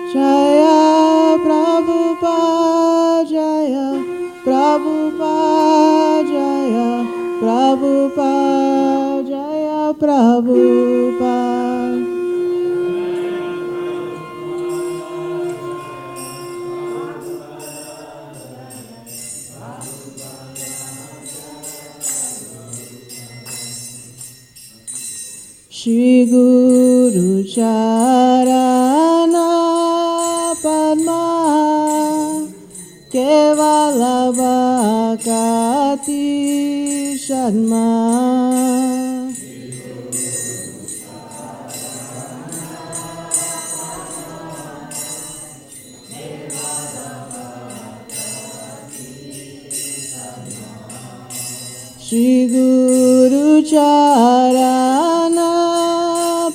Jaya Prabhupada, Jaya Prabhupada, Jaya Prabhupada, Jaya Prabhupada. Shri Guru Charana Padma Kevala Bhakati Sharma Shri Guru Charana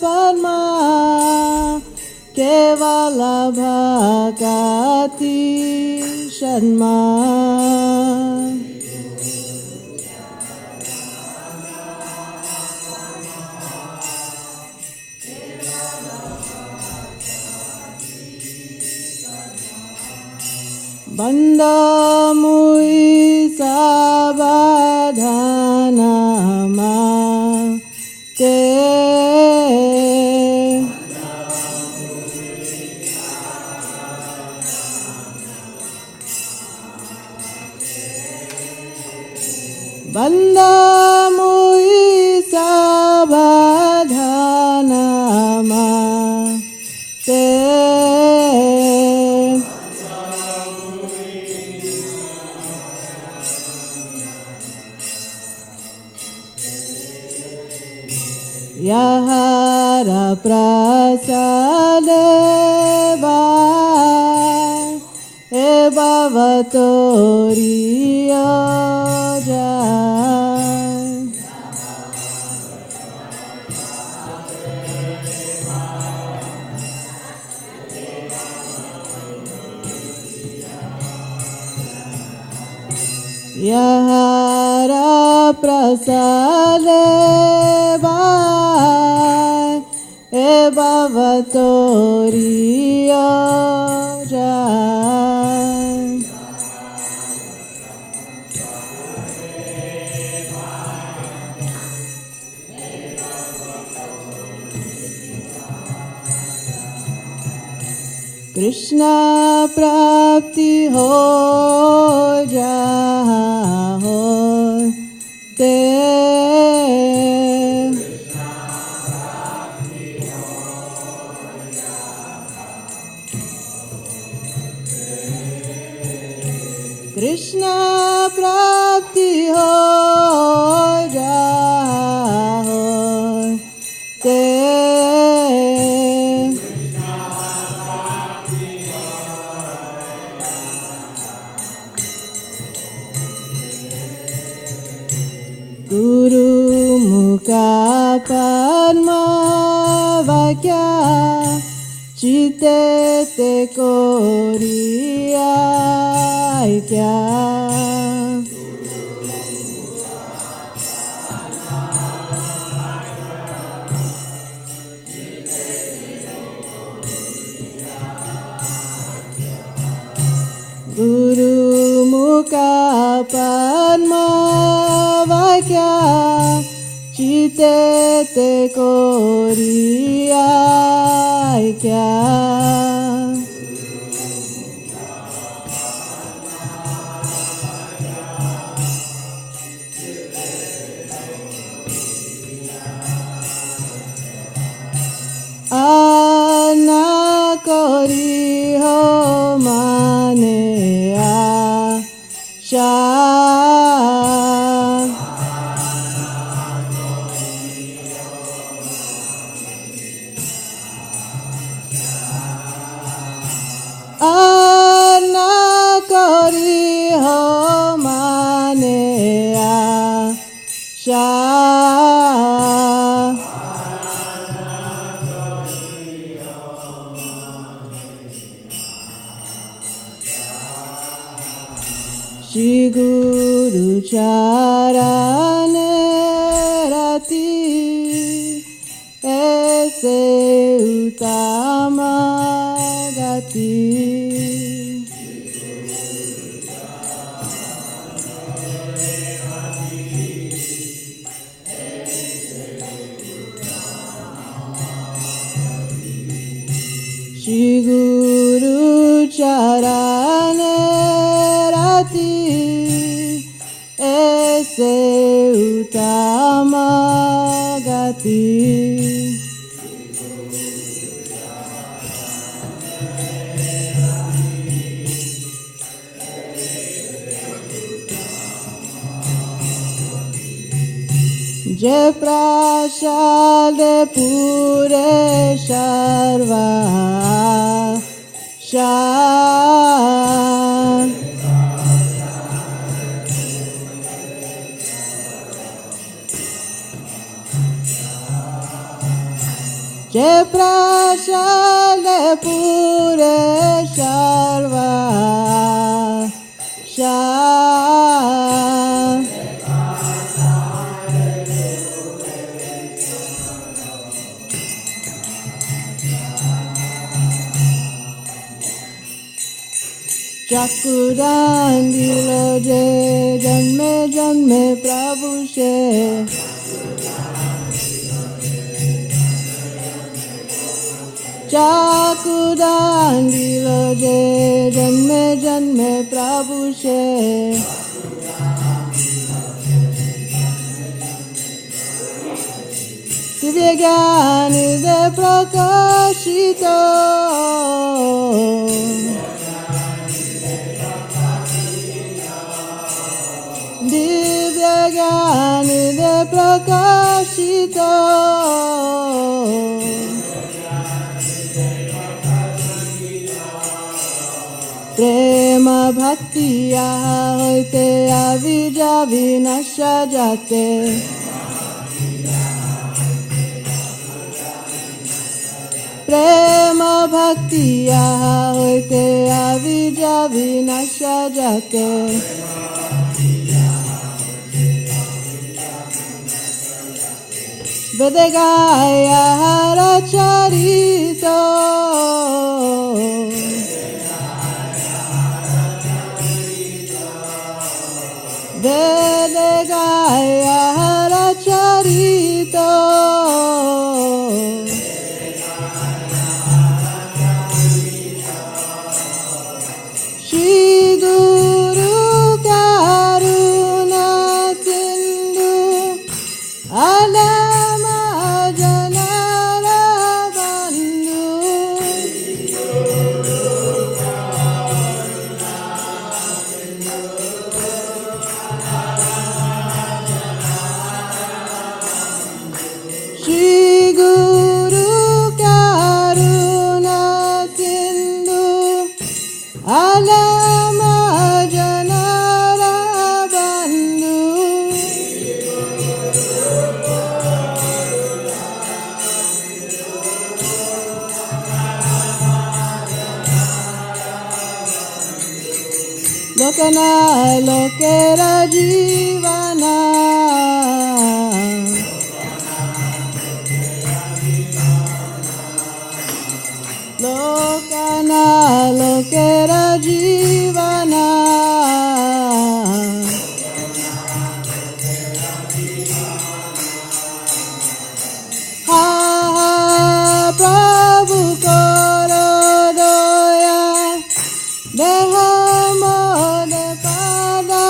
Padma Kevala Bhakati Sharma Banda Mui Sabadhana Ma Te Banda Mui Sabadhana Ma Te Yahara prasadeva ebhavatoriya jai Yahara prasadeva ebhavatoriya jai Krishna prapti ho jaha ho te Krishna prapti ho jaha ho te Guru Mukha Padma Vakya Chite Te Koriya Kya Guru Mukha Padma Vakya Chite Te Koriya Kya Ana Kori Ho Mane Asha Ana Kori Ho Mane Asha Shri Guru Charane Rati Ese Utama Shri Guru Charane Rati Aise Uttama Gati Jai Prasad Pure Sharva Shah Jai Prasad Pure Sharva Shah Chakudan dilo je janme janme Prabhu se Chakudan dilo je janme janme Prabhu se Divya Gyan de Prakashito Divya Gyan de Prakashito Prema Bhakti yaha hoite avija vinasha jate Prema Bhakti yaha hoite avija vinasha jate Vedagaya Hara Charito Vedagaya Hara Charito Shri Guru Karuna Sindhu Alama Janara Bandhu Shri Guru Karuna Sindhu Alama Janara Bandhu Lokana Lokera Jivana Lokana Lokera Jivana Ha ha Prabhu Koro Doya Deha Mode Pada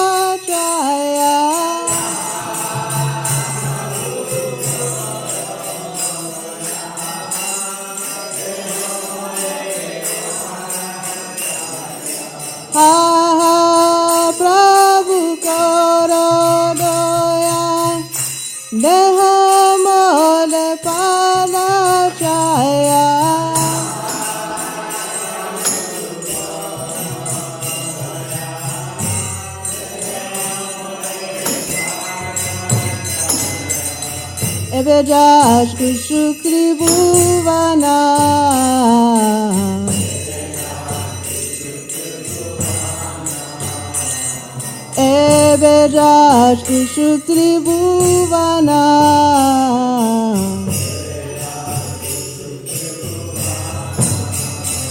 Chaya Ha ha Prabhu Koro Doya Deha Mode Pada Chaya Ebejas Kushukri Bhuvana Ebejas Kushukri Bhuvana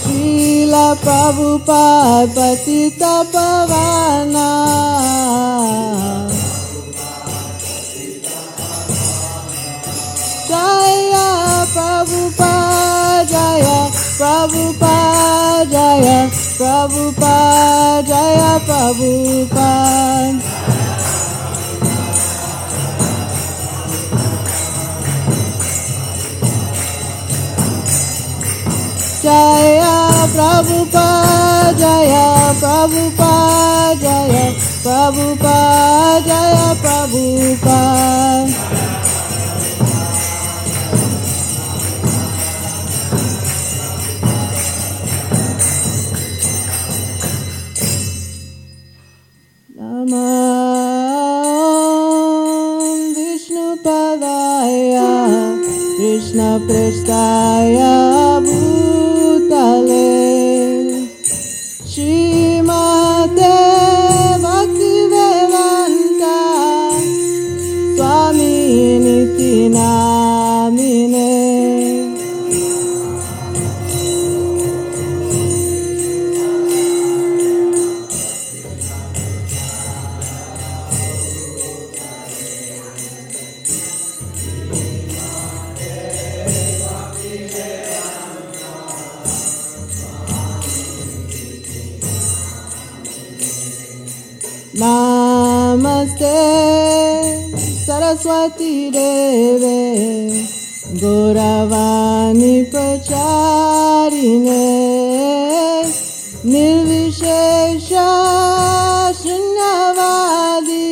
Srila Prabhupada Patita Pavana. Jaya Prabhupada, Jaya Prabhupada, Jaya Prabhupada, Jaya Prabhupada. Jaya Prabhupada, Jaya Prabhupada, Jaya Prabhupada, Jaya Prabhupada. Namah Vishnu Padaya Krishna Prestaya Bhutale Shrimate Bhaktivedanta Swami Niti Namine. Namaste Saraswati Deve Gauravani Pracharine Nirvishesha Shunyavadi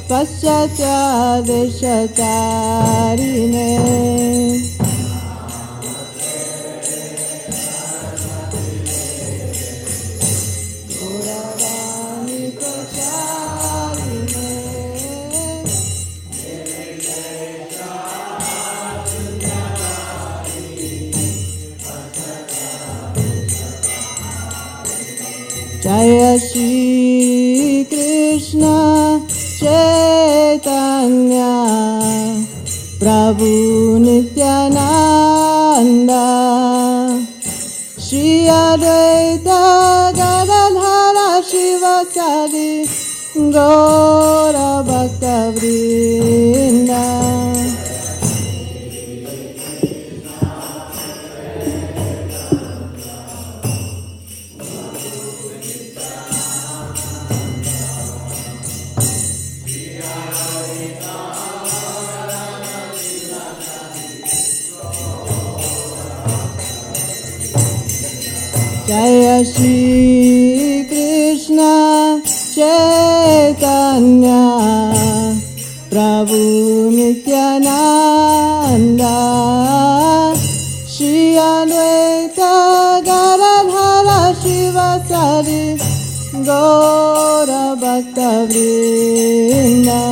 Paschatya Deshatarine. Jaya Shri Krishna Chaitanya Prabhu Nityananda Shri Advaita Gadadhara Shivasadi Gaura Bhakta Vrinda. Jaya Shri Krishna Chaitanya Prabhu Nityananda Shri Advaita Gadadhara Shivasadi Gaura Bhakta Vrinda.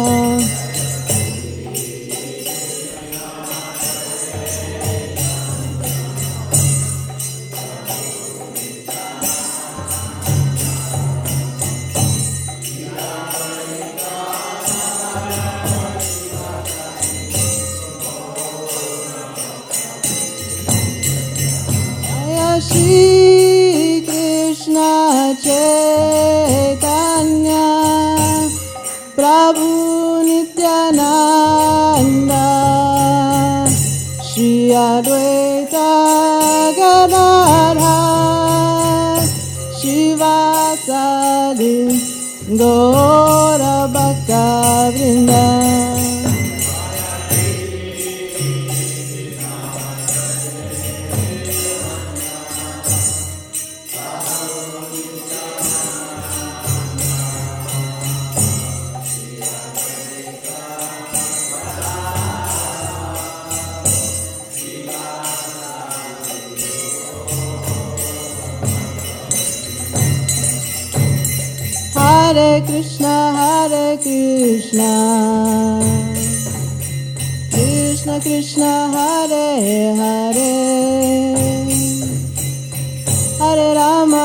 Shri Krishna Chaitanya Prabhu Nityananda Shri Advaita Gadadhara Shivasadi Gaura Bhakta Vrinda. Hare Krishna, Krishna Krishna, Hare Hare, Hare Rama,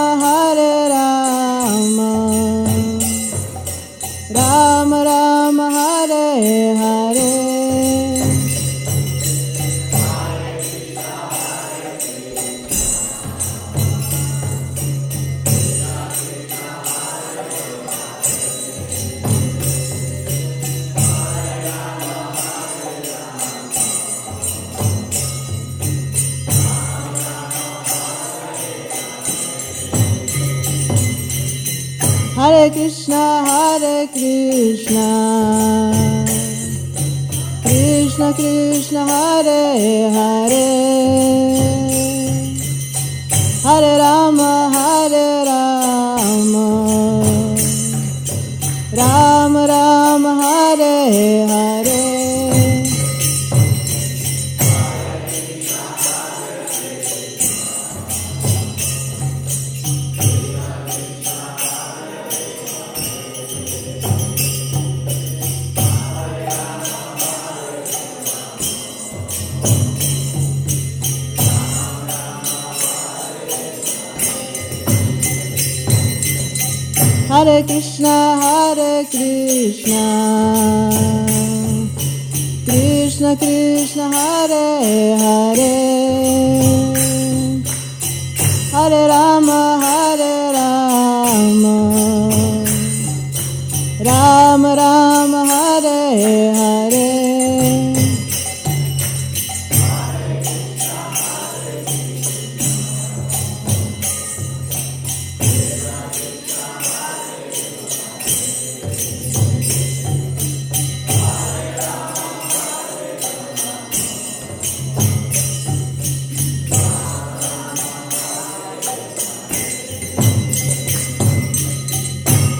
Rama Rama, Hare Hare. Hare Krishna, Krishna Krishna, Hare Hare, Hare Rama, Rama Rama, Hare Hare. Hare Krishna, Krishna Krishna, Hare Hare, Hare Rama, Rama Rama, Hare Hare.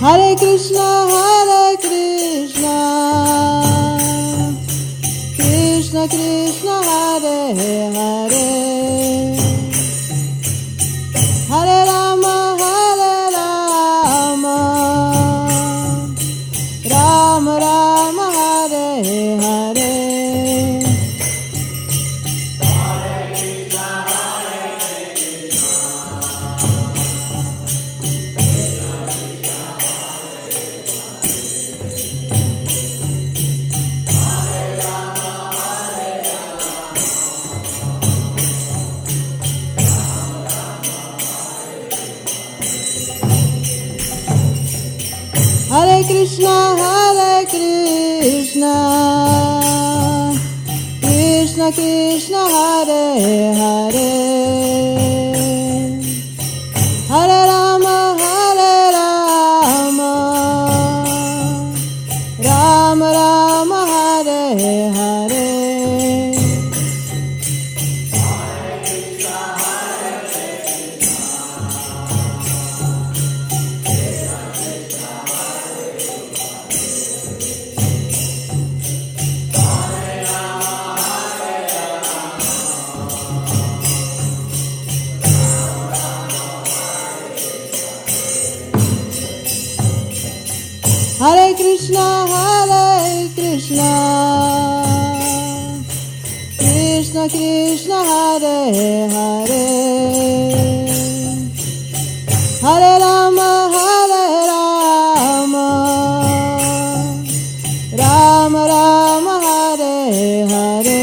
Hare Krishna, Krishna Krishna, Hare Hare, Hare Rama, Rama Rama, Hare Hare. Hare Krishna, Krishna Krishna, Hare Hare, Hare Rama, Rama Rama, Hare Hare. Hare Krishna, Krishna Krishna, Hare Hare, Hare Rama, Rama Rama, Hare Hare.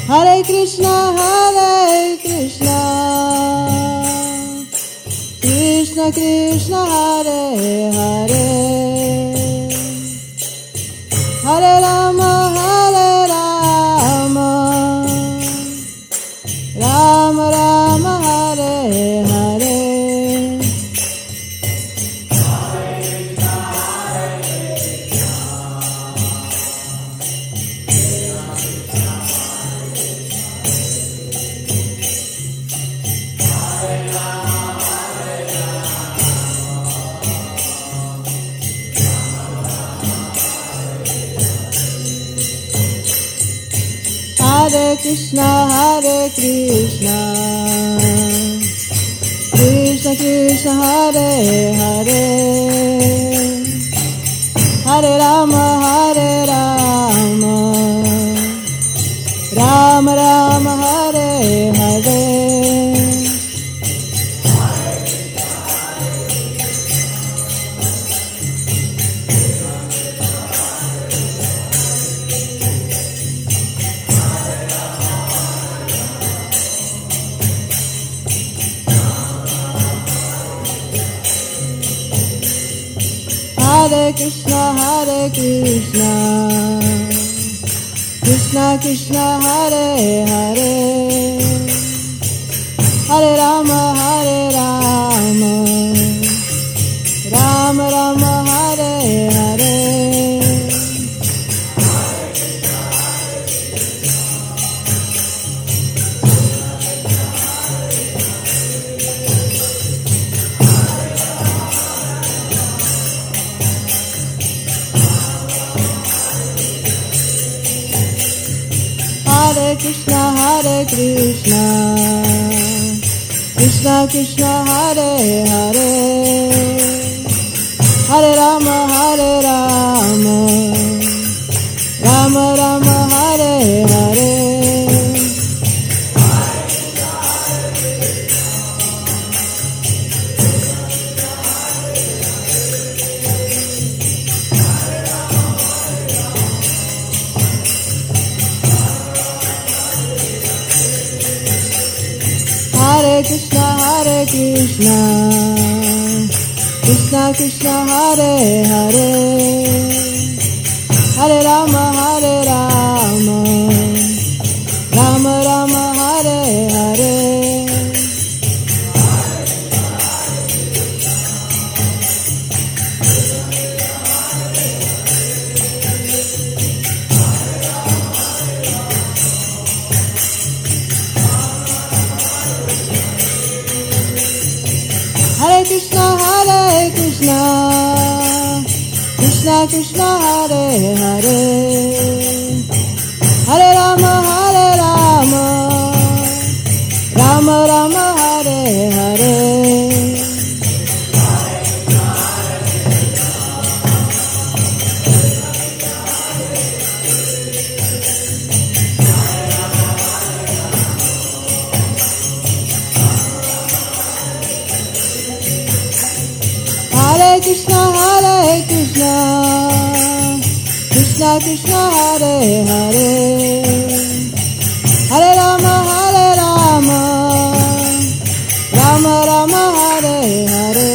Hare Krishna, Krishna Krishna, Hare Hare, Hare Rama, Rama Rama, Hare Hare. Hare Krishna, Krishna Krishna, Hare Hare, Hare Rama, Rama Rama, Hare Hare. Hare Krishna, Krishna Krishna, Hare Hare, Hare Rama, Rama Rama, Hare Hare. Hare Krishna, Krishna Krishna, Hare Hare, Hare Rama, Rama Rama, Hare Hare. Hare Krishna, Krishna Krishna, Hare Hare, Hare Rama, Rama Rama, Hare Hare. Hare Krishna, Krishna Krishna, Hare Hare, Hare Rama, Rama Rama, Hare Hare.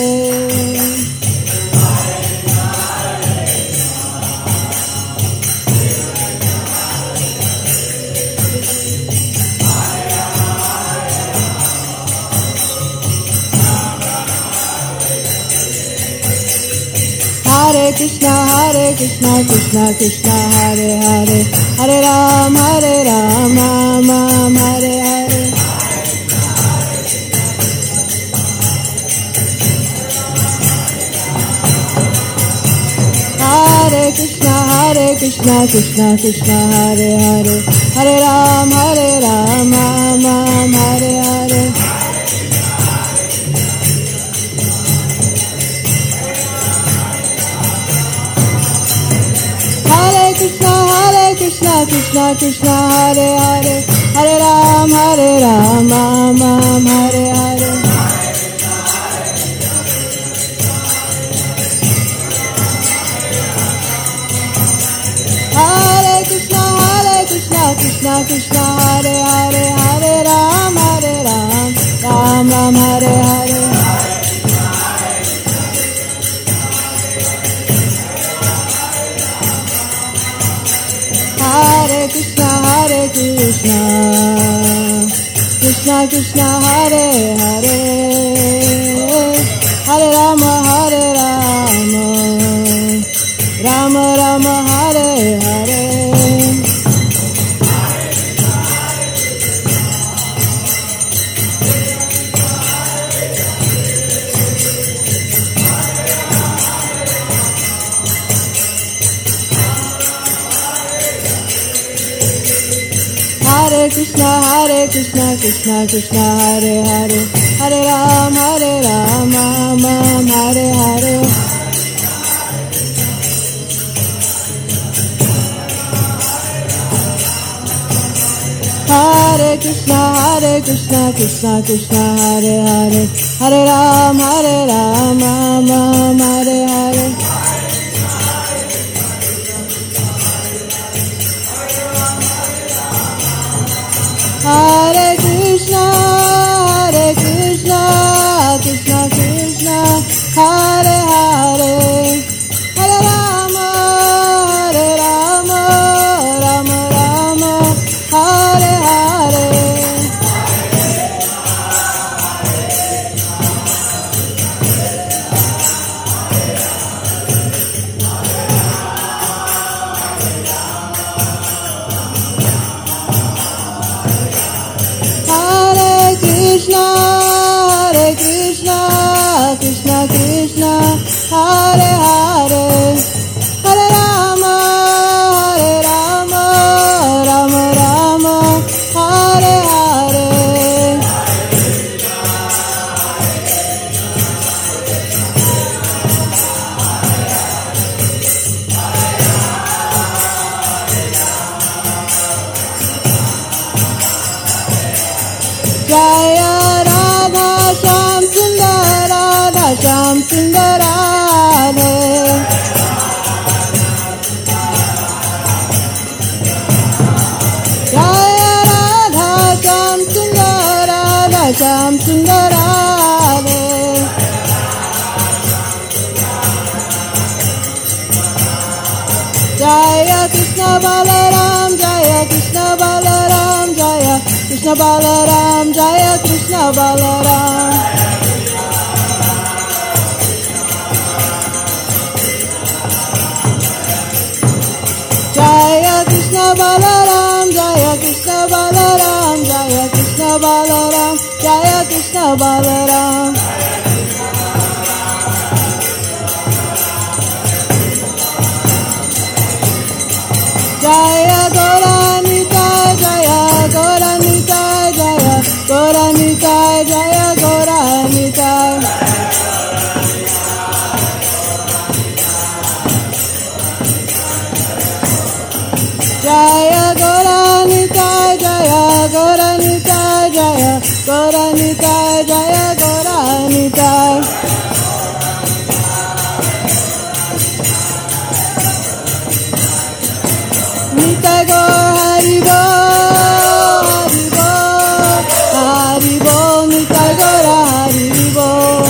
Hare Krishna, Krishna Krishna, Hare Hare, Hare Rama, Rama Rama, Hare Hare. Hare Krishna, Krishna Krishna, Hare Hare, Hare Rama, Rama Hare Hare. Hare Krishna, Krishna Krishna, Hare Hare, Hare Rama, Hare Hare. Krishna, Krishna, Hare Hare, Hare Rama, Hare Hare. Hare Krishna, Krishna Krishna, Hare Hare, Hare Rama, Rama Hare Hare. Hare Krishna, Krishna Krishna, Hare Hare, Hare Rama, Rama Rama, Hare Hare. Hare Krishna, Krishna Krishna, Hare Hare, Hare Rama, Hare Hare. Hare Krishna, Krishna Krishna, Hare Hare, Hare Rama, Hare Hare. Hare Krishna, Krishna Krishna, Hare Hare, Jaya Radha Shyam Sundar Radha Shyam Sundar Radhe. Jaya Radha Shyam Sundar Radha Shyam Sundar Radhe. Jaya Krishna Balaram, Jaya Krishna Balaram, Jaya Krishna Balaram, Jaya Krishna Balaram. Jaya Krishna Balaram, Jaya Krishna Balaram, Jaya Krishna Balaram, Jaya Krishna Balaram. Jaya Gauranika, Jaya Gauranika, Jaya Gauranika, Jaya Gauranika. Jaya Gauranika, Jaya Gauranika, Jaya Gauranika, Jaya Gauranika. Nitai Gaur Hari Bol, Hari Bol, Nitai Gaur Hari Bol.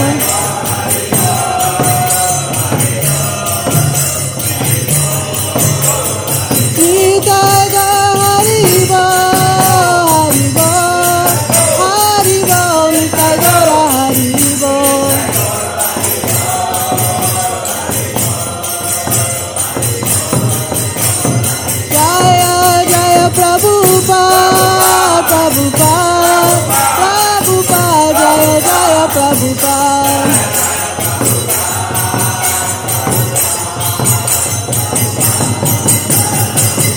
Nitai Gaur Hari Bol, Hari Bol, Nitai Gaur Hari Bol. Jaya Jaya Prabhupada, Prabhupada, Prabhupada, Jaya Jaya Prabhupada.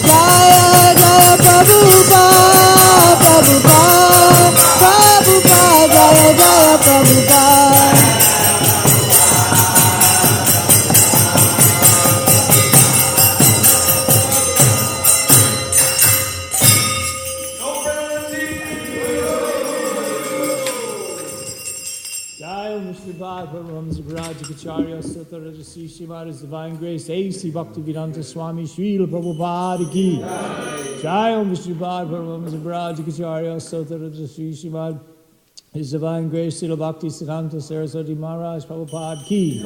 Jaya Jaya Prabhupada, Prabhupada, Prabhupada, Jaya Jaya Prabhupada. Acharya Sutta Rajasi Shimad His Divine Grace A.C. Bhaktivedanta Swami Srila Prabhupada Ki Jai Om Vishnupad Paramahamsa Acharya Sutta Rajasi Shimad His Divine Grace Srila Bhakti Siddhanta Saraswati Maharaj Prabhupada Ki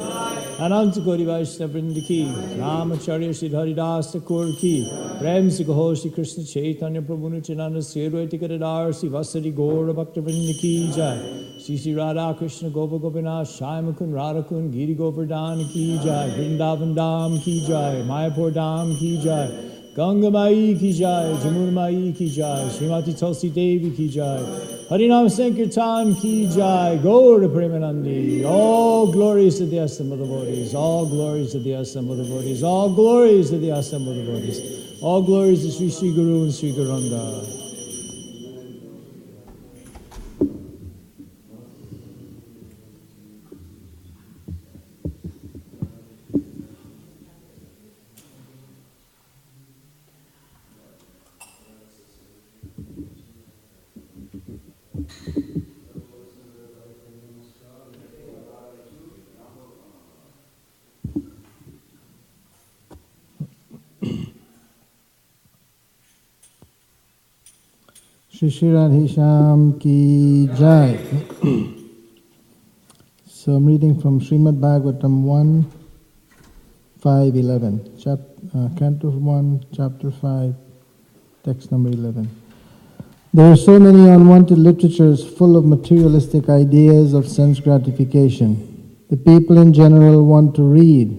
Ananta Koti Vaishnava Vrinda Ki Ramacharya Shri Haridas Thakur Ki Prem Sikho Shri Krishna Chaitanya Prabhu Nityananda Sirvaiti Kadadar Shri Vasari Gaura Bhakta Vrinda Ki Jai Shri Shri Radha Krishna Gopa Gopinath Shai Mukund Radhakund Giri Govardhan Ki Jai Vrindavan Dham Ki Jai Mayapur Dham Ki Jai Ganga Mai Ki Jai Jamuna Mai Ki Jai Srimati Tulsi Devi Ki Jai Harinam Sankirtan Ki Jai Gaura Premanandi. All glories to the assembled devotees. All glories to the assembled devotees. All glories to the assembled devotees. All glories to Sri Sri Guru and Sri Gauranga. Shri Shri Radhesham Ki Jai. So I'm reading from Srimad Bhagavatam 1, 5, 11. Canto 1, Chapter 5, text number 11. There are so many unwanted literatures full of materialistic ideas of sense gratification. The people in general want to read,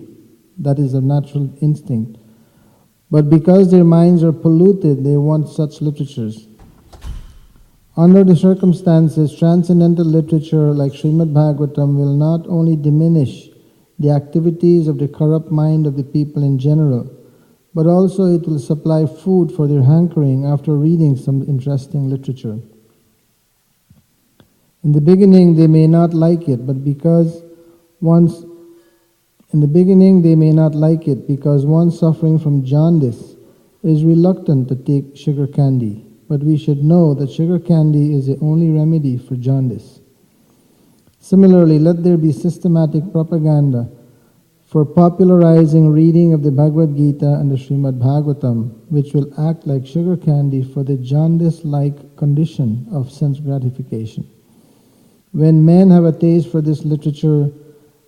that is a natural instinct. But because their minds are polluted, they want such literatures. Under the circumstances, transcendental literature like Srimad Bhagavatam will not only diminish the activities of the corrupt mind of the people in general, but also it will supply food for their hankering after reading some interesting literature. In the beginning they may not like it, because one suffering from jaundice is reluctant to take sugar candy. but we should know that sugar candy is the only remedy for jaundice. Similarly, let there be systematic propaganda for popularizing reading of the Bhagavad Gita and the Srimad Bhagavatam, which will act like sugar candy for the jaundice-like condition of sense gratification. When men have a taste for this literature,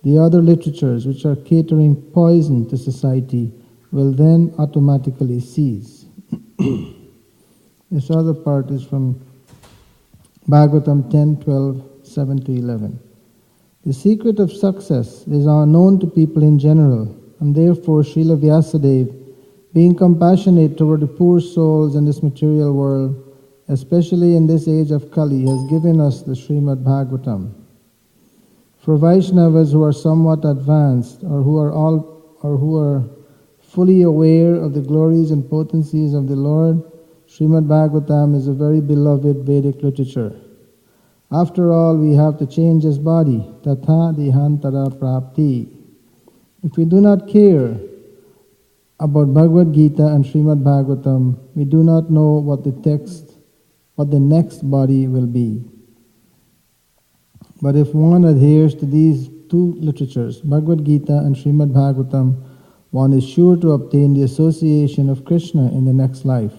the other literatures which are catering poison to society will then automatically cease. This other part is from Bhagavatam 10:12, 7-11. The secret of success is unknown to people in general, and therefore Srila Vyasadeva, being compassionate toward the poor souls in this material world, especially in this age of Kali, has given us the Srimad Bhagavatam. For Vaishnavas who are somewhat advanced or who are fully aware of the glories and potencies of the Lord, Srimad Bhagavatam is a very beloved Vedic literature. After all, we have to change this body, tatha dihantara prapti. If we do not care about Bhagavad Gita and Srimad Bhagavatam, we do not know what the next body will be. But if one adheres to these two literatures, Bhagavad Gita and Srimad Bhagavatam, one is sure to obtain the association of Krishna in the next life.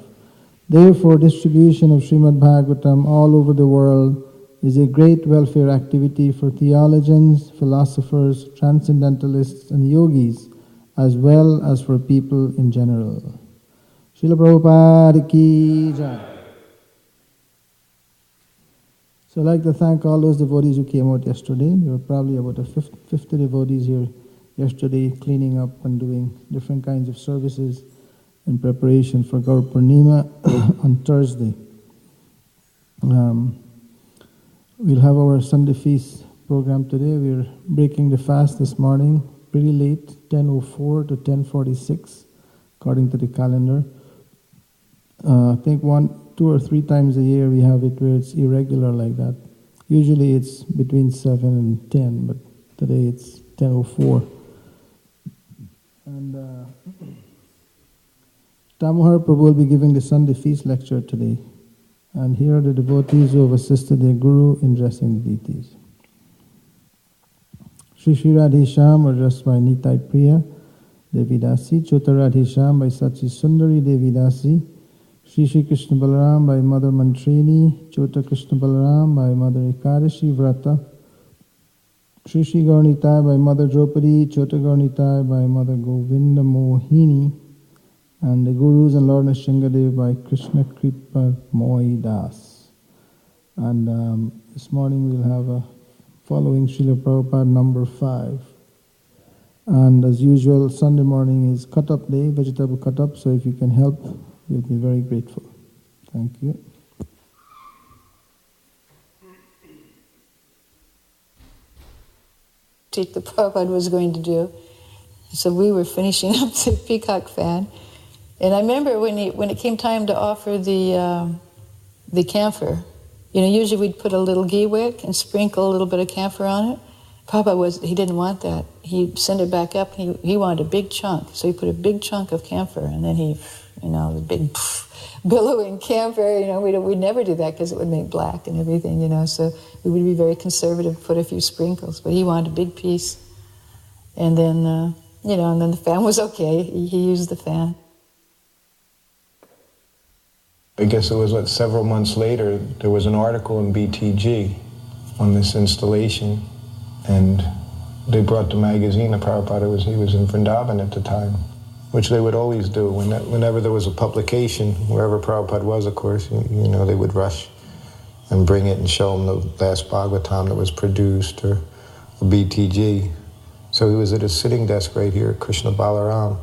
Therefore, distribution of Srimad Bhagavatam all over the world is a great welfare activity for theologians, philosophers, transcendentalists, and yogis, as well as for people in general. Srila Prabhupada ki jai. So I'd like to thank all those devotees who came out yesterday. There were probably about 50 devotees here yesterday cleaning up and doing different kinds of services in preparation for Gaur Purnima on Thursday. We'll have our Sunday feast program today. We're breaking the fast this morning, pretty late, 10:04 to 10:46, according to the calendar. I think 2 or 3 times a year we have it where it's irregular like that. Usually it's between 7 and 10, but today it's 10:04. And Tamohar Prabhu will be giving the Sunday feast lecture today. And here are the devotees who have assisted their guru in dressing the deities. Shri Shri Radhesham were dressed by Nitai Priya Devidasi, Chota Radhesham by Sachi Sundari Devidasi, Shri Shri Krishna Balaram by Mother Mantrini, Chota Krishna Balaram by Mother Ekadashi Vrata, Shri Shri Gaurnitai by Mother Draupadi, Chota Gaurnitai by Mother Govinda Mohini, and the Gurus and Lord Nishingadev by Krishna Kripa Moy Das. And this morning we'll have a following Srila Prabhupada number 5. And as usual, Sunday morning is cut-up day, vegetable cut-up, so if you can help, we'll be very grateful. Thank you. The Prabhupada was going to do. So we were finishing up the peacock fan. And I remember when it came time to offer the camphor, usually we'd put a little ghee wick and sprinkle a little bit of camphor on it. Prabhupada he didn't want that. He'd send it back up. He wanted a big chunk. So he put a big chunk of camphor, and then the big billowing camphor, we'd never do that because it would make black and everything, so we would be very conservative, put a few sprinkles, but he wanted a big piece. And then, and then the fan was okay. He used the fan. I guess it was several months later, there was an article in BTG on this installation, and they brought the magazine to Prabhupada. He was in Vrindavan at the time, which they would always do. Whenever there was a publication, wherever Prabhupada was, of course, they would rush and bring it and show him the last Bhagavatam that was produced, or BTG. So he was at his sitting desk right here at Krishna Balaram,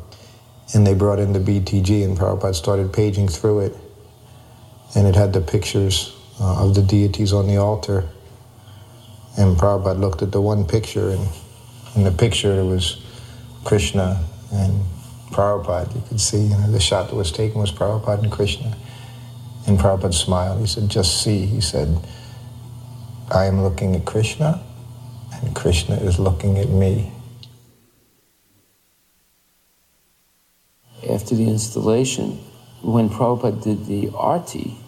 and they brought in the BTG, and Prabhupada started paging through it. And it had the pictures of the deities on the altar. And Prabhupada looked at the one picture, and in the picture there was Krishna and Prabhupada. You could see, the shot that was taken was Prabhupada and Krishna. And Prabhupada smiled. He said, "Just see," he said, "I am looking at Krishna, and Krishna is looking at me." After the installation, when Prabhupada did the arti,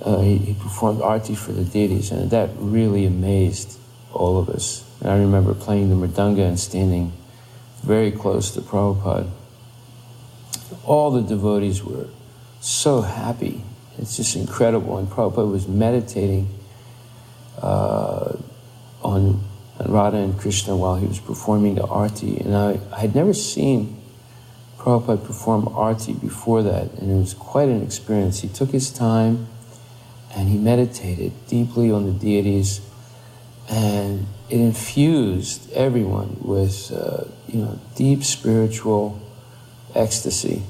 he performed arti for the deities, and that really amazed all of us. And I remember playing the mridanga and standing very close to Prabhupada. All the devotees were so happy. It's just incredible. And Prabhupada was meditating on Radha and Krishna while he was performing the arti. And I had never seen Prabhupada perform arti before that, and it was quite an experience. He took his time and he meditated deeply on the deities, and it infused everyone with deep spiritual ecstasy.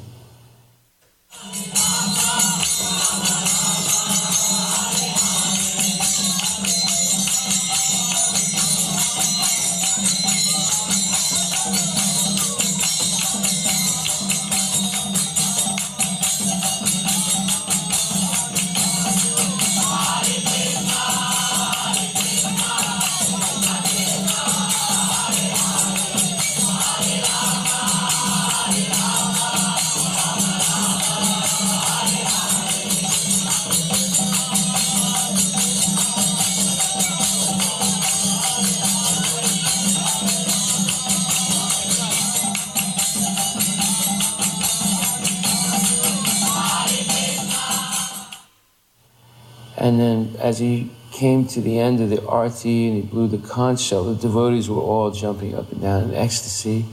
And then as he came to the end of the arti and he blew the conch shell, the devotees were all jumping up and down in ecstasy,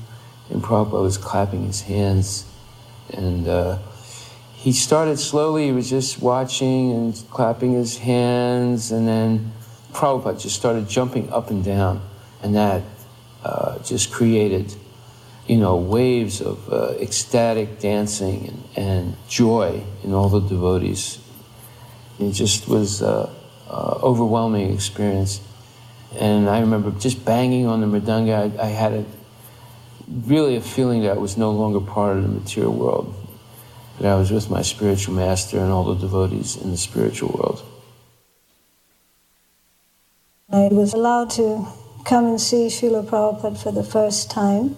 and Prabhupada was clapping his hands. And he started slowly, he was just watching and clapping his hands, and then Prabhupada just started jumping up and down, and that just created, waves of ecstatic dancing and joy in all the devotees. It just was an overwhelming experience. And I remember just banging on the mridanga. I had really a feeling that I was no longer part of the material world, that I was with my spiritual master and all the devotees in the spiritual world. I was allowed to come and see Srila Prabhupada for the first time.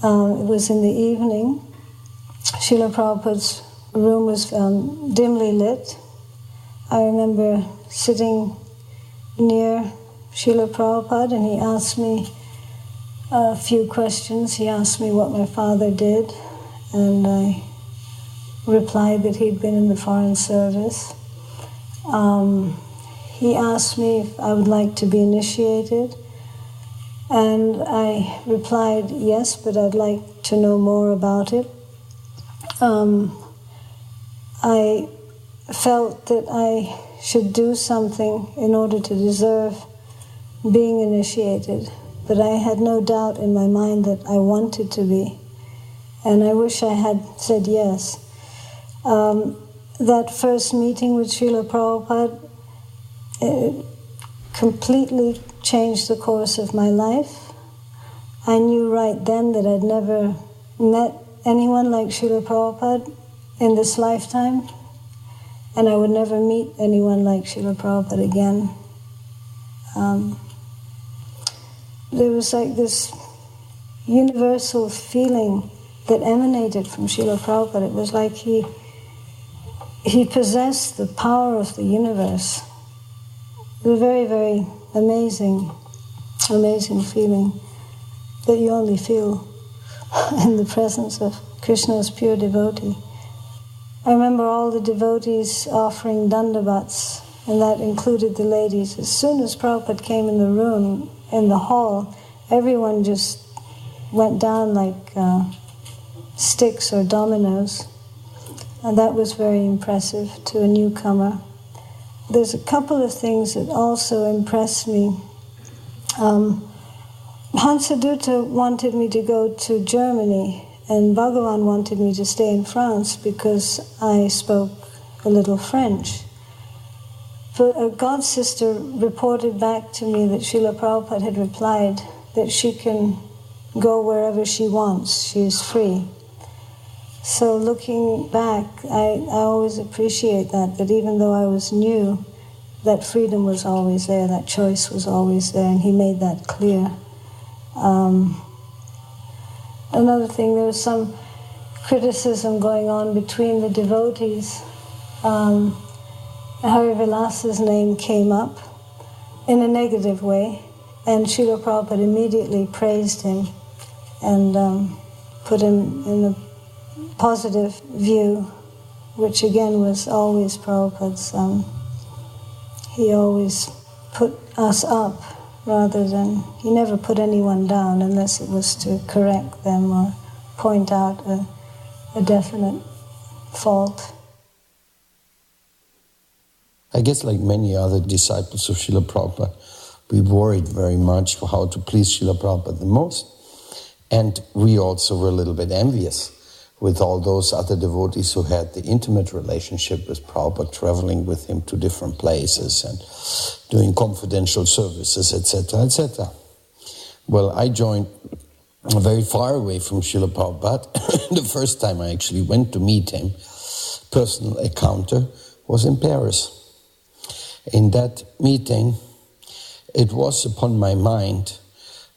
It was in the evening. Srila Prabhupada's room was dimly lit. I remember sitting near Srila Prabhupada, and he asked me a few questions. He asked me what my father did, and I replied that he'd been in the Foreign Service. He asked me if I would like to be initiated, and I replied yes, but I'd like to know more about it. I felt that I should do something in order to deserve being initiated, but I had no doubt in my mind that I wanted to be, and I wish I had said yes. That first meeting with Srila Prabhupada, it completely changed the course of my life. I knew right then that I'd never met anyone like Srila Prabhupada in this lifetime, and I would never meet anyone like Srila Prabhupada again. There was like this universal feeling that emanated from Srila Prabhupada. It was like he possessed the power of the universe. It was a very, very amazing feeling that you only feel in the presence of Krishna's pure devotee. I remember all the devotees offering dandavats, and that included the ladies. As soon as Prabhupada came in the room, in the hall, everyone just went down like sticks or dominoes. And that was very impressive to a newcomer. There's a couple of things that also impressed me. Hansadutta wanted me to go to Germany, and Bhagavan wanted me to stay in France because I spoke a little French. But a god sister reported back to me that Srila Prabhupada had replied that she can go wherever she wants, she is free. So looking back, I always appreciate that even though I was new, that freedom was always there, that choice was always there, and he made that clear. Another thing, there was some criticism going on between the devotees. Hare Vilasa's name came up in a negative way, and Srila Prabhupada immediately praised him and put him in a positive view, which again was always Prabhupada's. He always put us up rather than, he never put anyone down unless it was to correct them or point out a definite fault. I guess like many other disciples of Srila Prabhupada, we worried very much for how to please Srila Prabhupada the most. And we also were a little bit envious with all those other devotees who had the intimate relationship with Prabhupada, traveling with him to different places and doing confidential services, etc., etc. Well, I joined very far away from Srila Prabhupada. The first time I actually went to meet him, personal encounter, was in Paris. In that meeting, it was upon my mind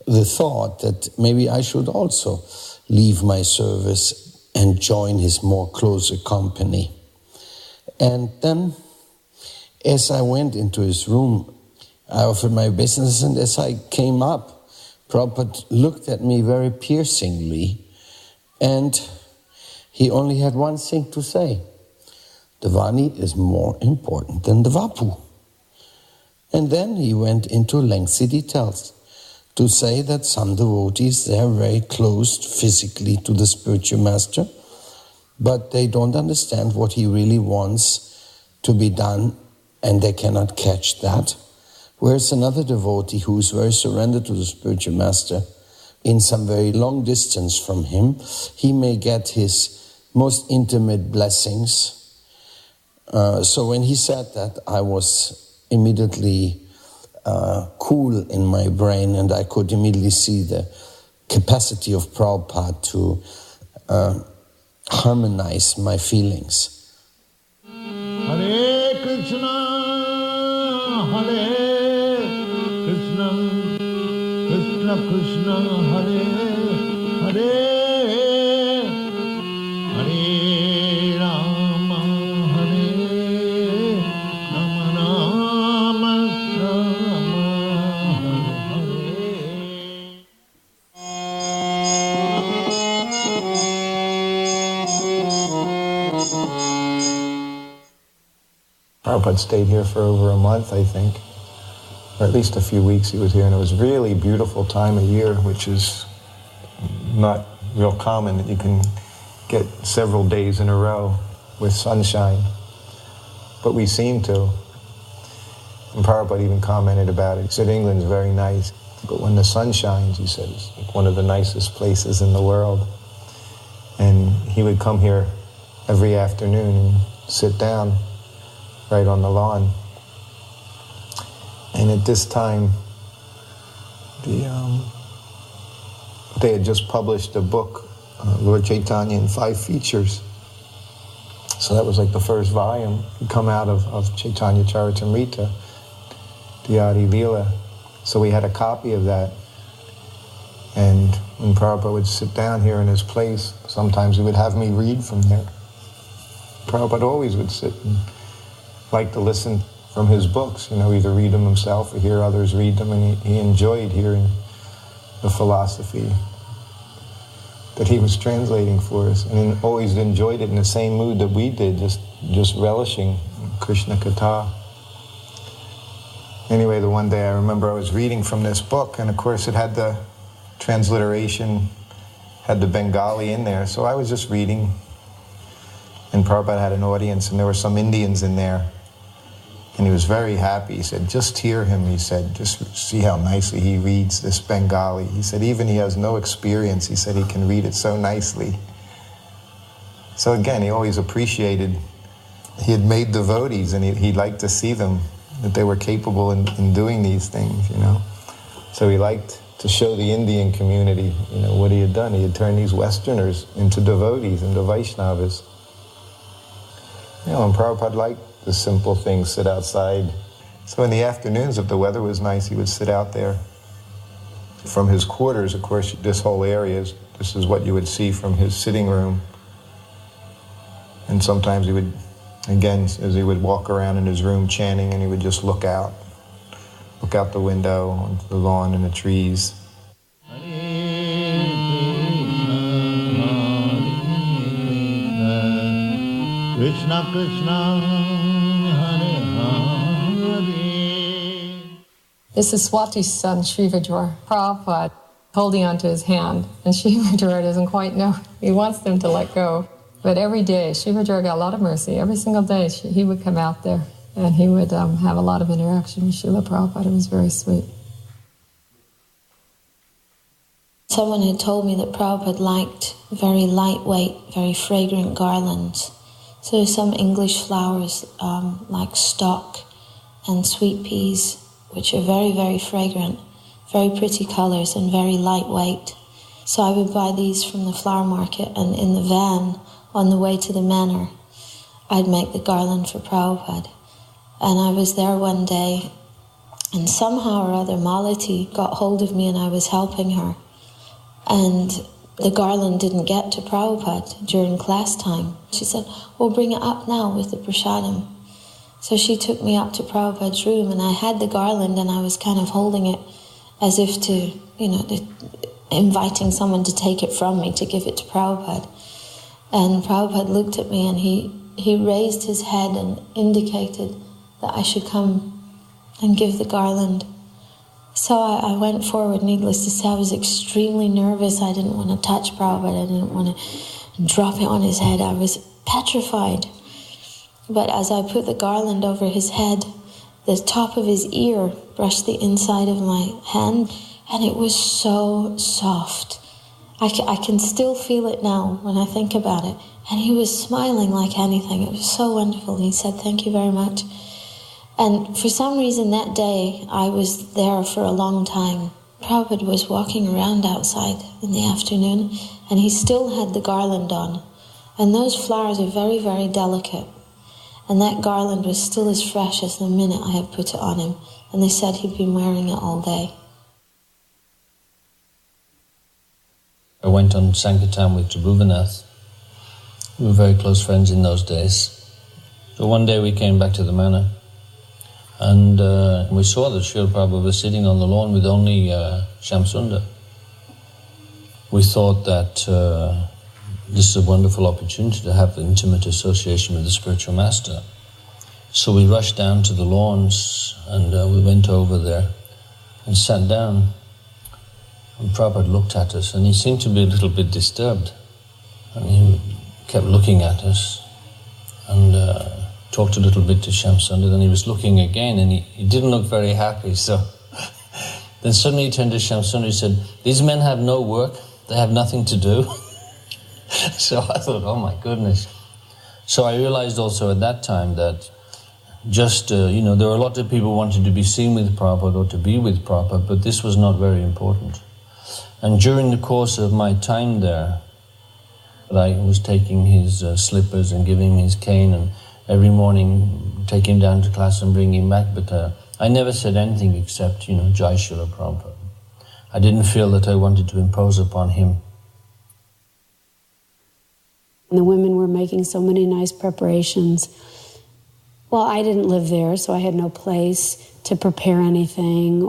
the thought that maybe I should also leave my service and join his more closer company. And then, as I went into his room, I offered my business, and as I came up, Prabhupada looked at me very piercingly, and he only had one thing to say: the Vani is more important than the Vapu. And then he went into lengthy details to say that some devotees, they are very close physically to the spiritual master, but they don't understand what he really wants to be done, and they cannot catch that. Whereas another devotee who is very surrendered to the spiritual master, in some very long distance from him, he may get his most intimate blessings. So when he said that, I was immediately cool in my brain, and I could immediately see the capacity of Prabhupada to harmonize my feelings. Hare Krishna, Hare Krishna, Krishna Krishna, Hare Hare, Hare Rama, Hare Rama, Rama Rama, Hare. Prabhupada stayed here for over a month, I think, or at least a few weeks he was here, and it was a really beautiful time of year, which is not real common, that you can get several days in a row with sunshine. But we seem to. And Prabhupada even commented about it. He said, England's very nice, but when the sun shines, he said, it's like one of the nicest places in the world. And he would come here every afternoon and sit down right on the lawn. And at this time, they had just published a book, Lord Chaitanya in 5 features. So that was like the first volume come out of Chaitanya Charitamrita, the Adi Leela. So we had a copy of that. And when Prabhupada would sit down here in his place, sometimes he would have me read from there. Prabhupada always would sit and like to listen from his books, either read them himself or hear others read them, and he enjoyed hearing the philosophy that he was translating for us, and always enjoyed it in the same mood that we did, just relishing Krishna Katha. Anyway, the one day I remember I was reading from this book, and of course it had the transliteration, had the Bengali in there, so I was just reading, and Prabhupada had an audience, and there were some Indians in there. And he was very happy. He said, just hear him, he said, just see how nicely he reads this Bengali. He said, even he has no experience, he said he can read it so nicely. So again, he always appreciated, he had made devotees, and he liked to see them, that they were capable in doing these things, So he liked to show the Indian community, what he had done. He had turned these Westerners into devotees, into Vaishnavas. And Prabhupada liked the simple things, sit outside. So in the afternoons, if the weather was nice, he would sit out there. From his quarters, of course, this whole area, this is what you would see from his sitting room. And sometimes he would Again, as he would walk around in his room chanting, and he would just look out the window onto the lawn and the trees. Krishna Krishna Hare Hare. This is Swati's son, Srivajor Prabhupada, holding onto his hand, and Srivajor doesn't quite know. He wants them to let go. But every day, Srivajor got a lot of mercy. Every single day, he would come out there, and he would have a lot of interaction with Srila Prabhupada. It was very sweet. Someone had told me that Prabhupada liked very lightweight, very fragrant garlands. So some English flowers like stock and sweet peas, which are very, very fragrant, very pretty colors and very lightweight. So I would buy these from the flower market, and in the van on the way to the manor, I'd make the garland for Prabhupada. And I was there one day, and somehow or other Malati got hold of me and I was helping her. And the garland didn't get to Prabhupada during class time. She said, "We'll bring it up now with the prasadam." So she took me up to Prabhupada's room, and I had the garland and I was kind of holding it as if to, inviting someone to take it from me, to give it to Prabhupada. And Prabhupada looked at me and he raised his head and indicated that I should come and give the garland. So I went forward. Needless to say, I was extremely nervous. I didn't want to touch Prabhupada. I didn't want to drop it on his head. I was petrified. But as I put the garland over his head, the top of his ear brushed the inside of my hand, and it was so soft. I can still feel it now when I think about it. And he was smiling like anything. It was so wonderful. He said, "Thank you very much." And for some reason that day, I was there for a long time. Prabhupada was walking around outside in the afternoon, and he still had the garland on. And those flowers are very, very delicate. And that garland was still as fresh as the minute I had put it on him. And they said he'd been wearing it all day. I went on Sankirtan with Tribhuvanath. We were very close friends in those days. So one day we came back to the manor, and we saw that Srila Prabhupada was sitting on the lawn with only Shamsundar. We thought that this is a wonderful opportunity to have intimate association with the spiritual master. So we rushed down to the lawns, and we went over there and sat down. And Prabhupada looked at us, and he seemed to be a little bit disturbed. And he kept looking at us and talked a little bit to Shamsundar. Then he was looking again, and he didn't look very happy. So then suddenly he turned to Shamsundar and said, "These men have no work, they have nothing to do." So I thought, oh my goodness. So I realized also at that time that just, there were a lot of people wanting to be seen with Prabhupada or to be with Prabhupada, but this was not very important. And during the course of my time there, I was taking his slippers and giving him his cane, and every morning take him down to class and bring him back, but I never said anything except, Jai Srila Prabhupada. I didn't feel that I wanted to impose upon him. And the women were making so many nice preparations. Well, I didn't live there, so I had no place to prepare anything,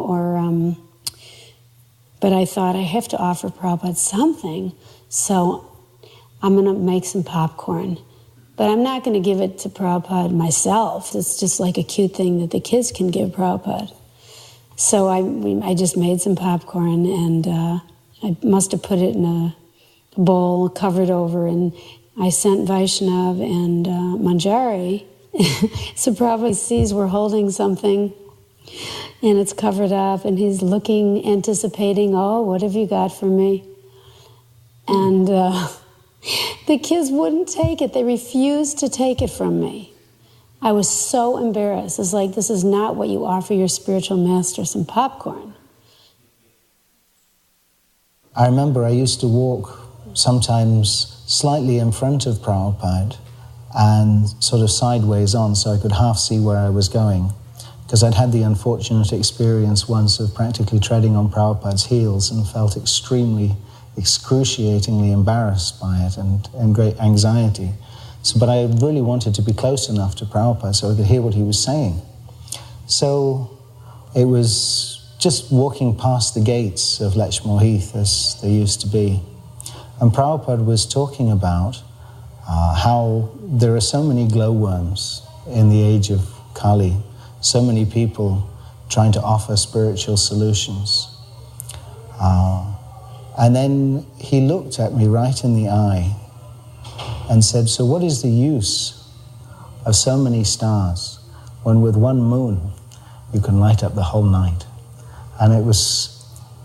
but I thought I have to offer Prabhupada something, so I'm going to make some popcorn. But I'm not going to give it to Prabhupada myself. It's just like a cute thing that the kids can give Prabhupada. So I just made some popcorn, and I must have put it in a bowl, covered over, and I sent Vaishnav and Manjari. So Prabhupada sees we're holding something, and it's covered up, and he's looking, anticipating, "Oh, what have you got for me?" And the kids wouldn't take it. They refused to take it from me. I was so embarrassed. It's like, this is not what you offer your spiritual master, some popcorn. I remember I used to walk sometimes slightly in front of Prabhupada and sort of sideways on, so I could half see where I was going, because I'd had the unfortunate experience once of practically treading on Prabhupada's heels and felt excruciatingly embarrassed by it and great anxiety. So, but I really wanted to be close enough to Prabhupada so I could hear what he was saying. So it was just walking past the gates of Lechmore Heath, as they used to be. And Prabhupada was talking about how there are so many glowworms in the age of Kali, so many people trying to offer spiritual solutions. And then he looked at me right in the eye and said, so what is the use of so many stars when with one moon you can light up the whole night? And it was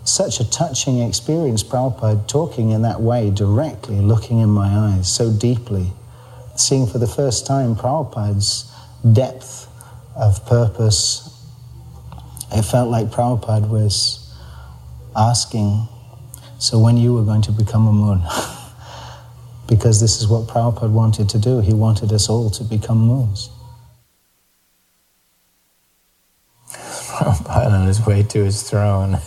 such a touching experience, Prabhupada talking in that way, directly looking in my eyes so deeply, seeing for the first time Prabhupada's depth of purpose. It felt like Prabhupada was asking, so when you were going to become a moon? Because this is what Prabhupada wanted to do. He wanted us all to become moons. Prabhupada on his way to his throne.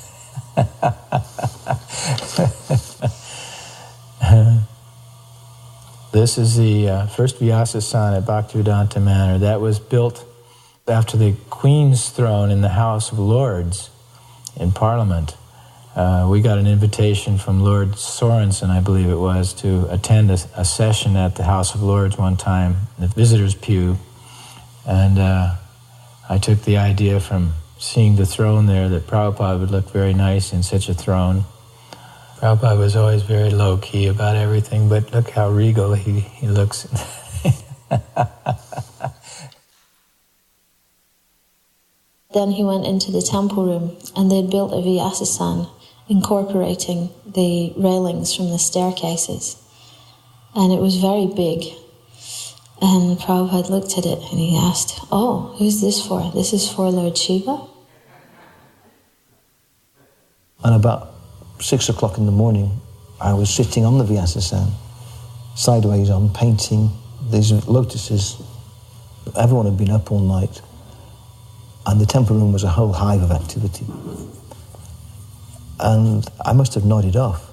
This is the first Vyasa-san at Bhaktivedanta Manor. That was built after the Queen's throne in the House of Lords in Parliament. We got an invitation from Lord Sorensen, I believe it was, to attend a session at the House of Lords one time, in the visitor's pew. And I took the idea from seeing the throne there that Prabhupada would look very nice in such a throne. Prabhupada was always very low-key about everything, but look how regal he looks. Then he went into the temple room, and they'd built a Vyasa-san, incorporating the railings from the staircases. And it was very big. And Prabhupada looked at it and he asked, oh, who's this for? This is for Lord Shiva? And about 6 o'clock in the morning, I was sitting on the Vyasa-san, sideways on, painting these lotuses. Everyone had been up all night, and the temple room was a whole hive of activity. And I must have nodded off.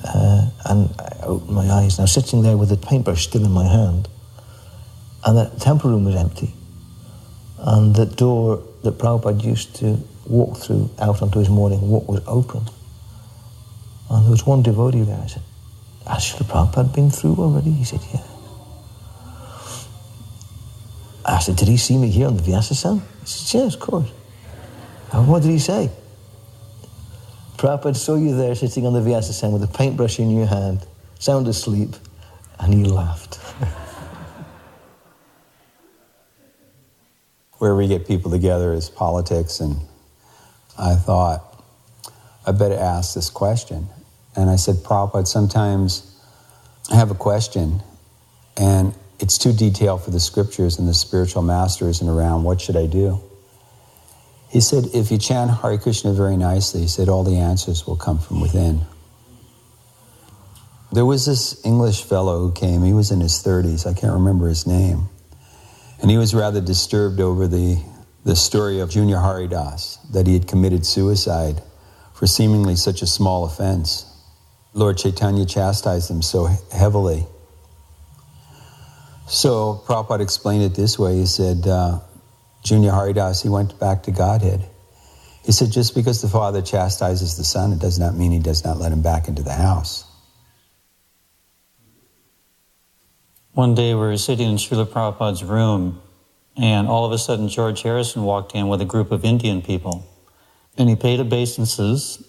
And I opened my eyes, and I was sitting there with the paintbrush still in my hand. And the temple room was empty. And the door that Prabhupada used to walk through out onto his morning walk was open. And there was one devotee there. I said, has Srila Prabhupada been through already? He said, yeah. I said, did he see me here on the Vyasa-san? He said, yes, of course. And what did he say? Prabhupada saw you there sitting on the Vyasa-san with a paintbrush in your hand, sound asleep, and he laughed. Where we get people together is politics, and I thought, I better ask this question. And I said, Prabhupada, sometimes I have a question, and it's too detailed for the scriptures and the spiritual masters and around, what should I do? He said, if you chant Hare Krishna very nicely, he said, all the answers will come from within. There was this English fellow who came, he was in his 30s, I can't remember his name. And he was rather disturbed over the story of Junior Haridas, that he had committed suicide for seemingly such a small offense. Lord Chaitanya chastised him so heavily. So Prabhupada explained it this way. He said, Junior Haridas, he went back to Godhead. He said, just because the father chastises the son, it does not mean he does not let him back into the house. One day we were sitting in Srila Prabhupada's room, and all of a sudden George Harrison walked in with a group of Indian people. And he paid obeisances,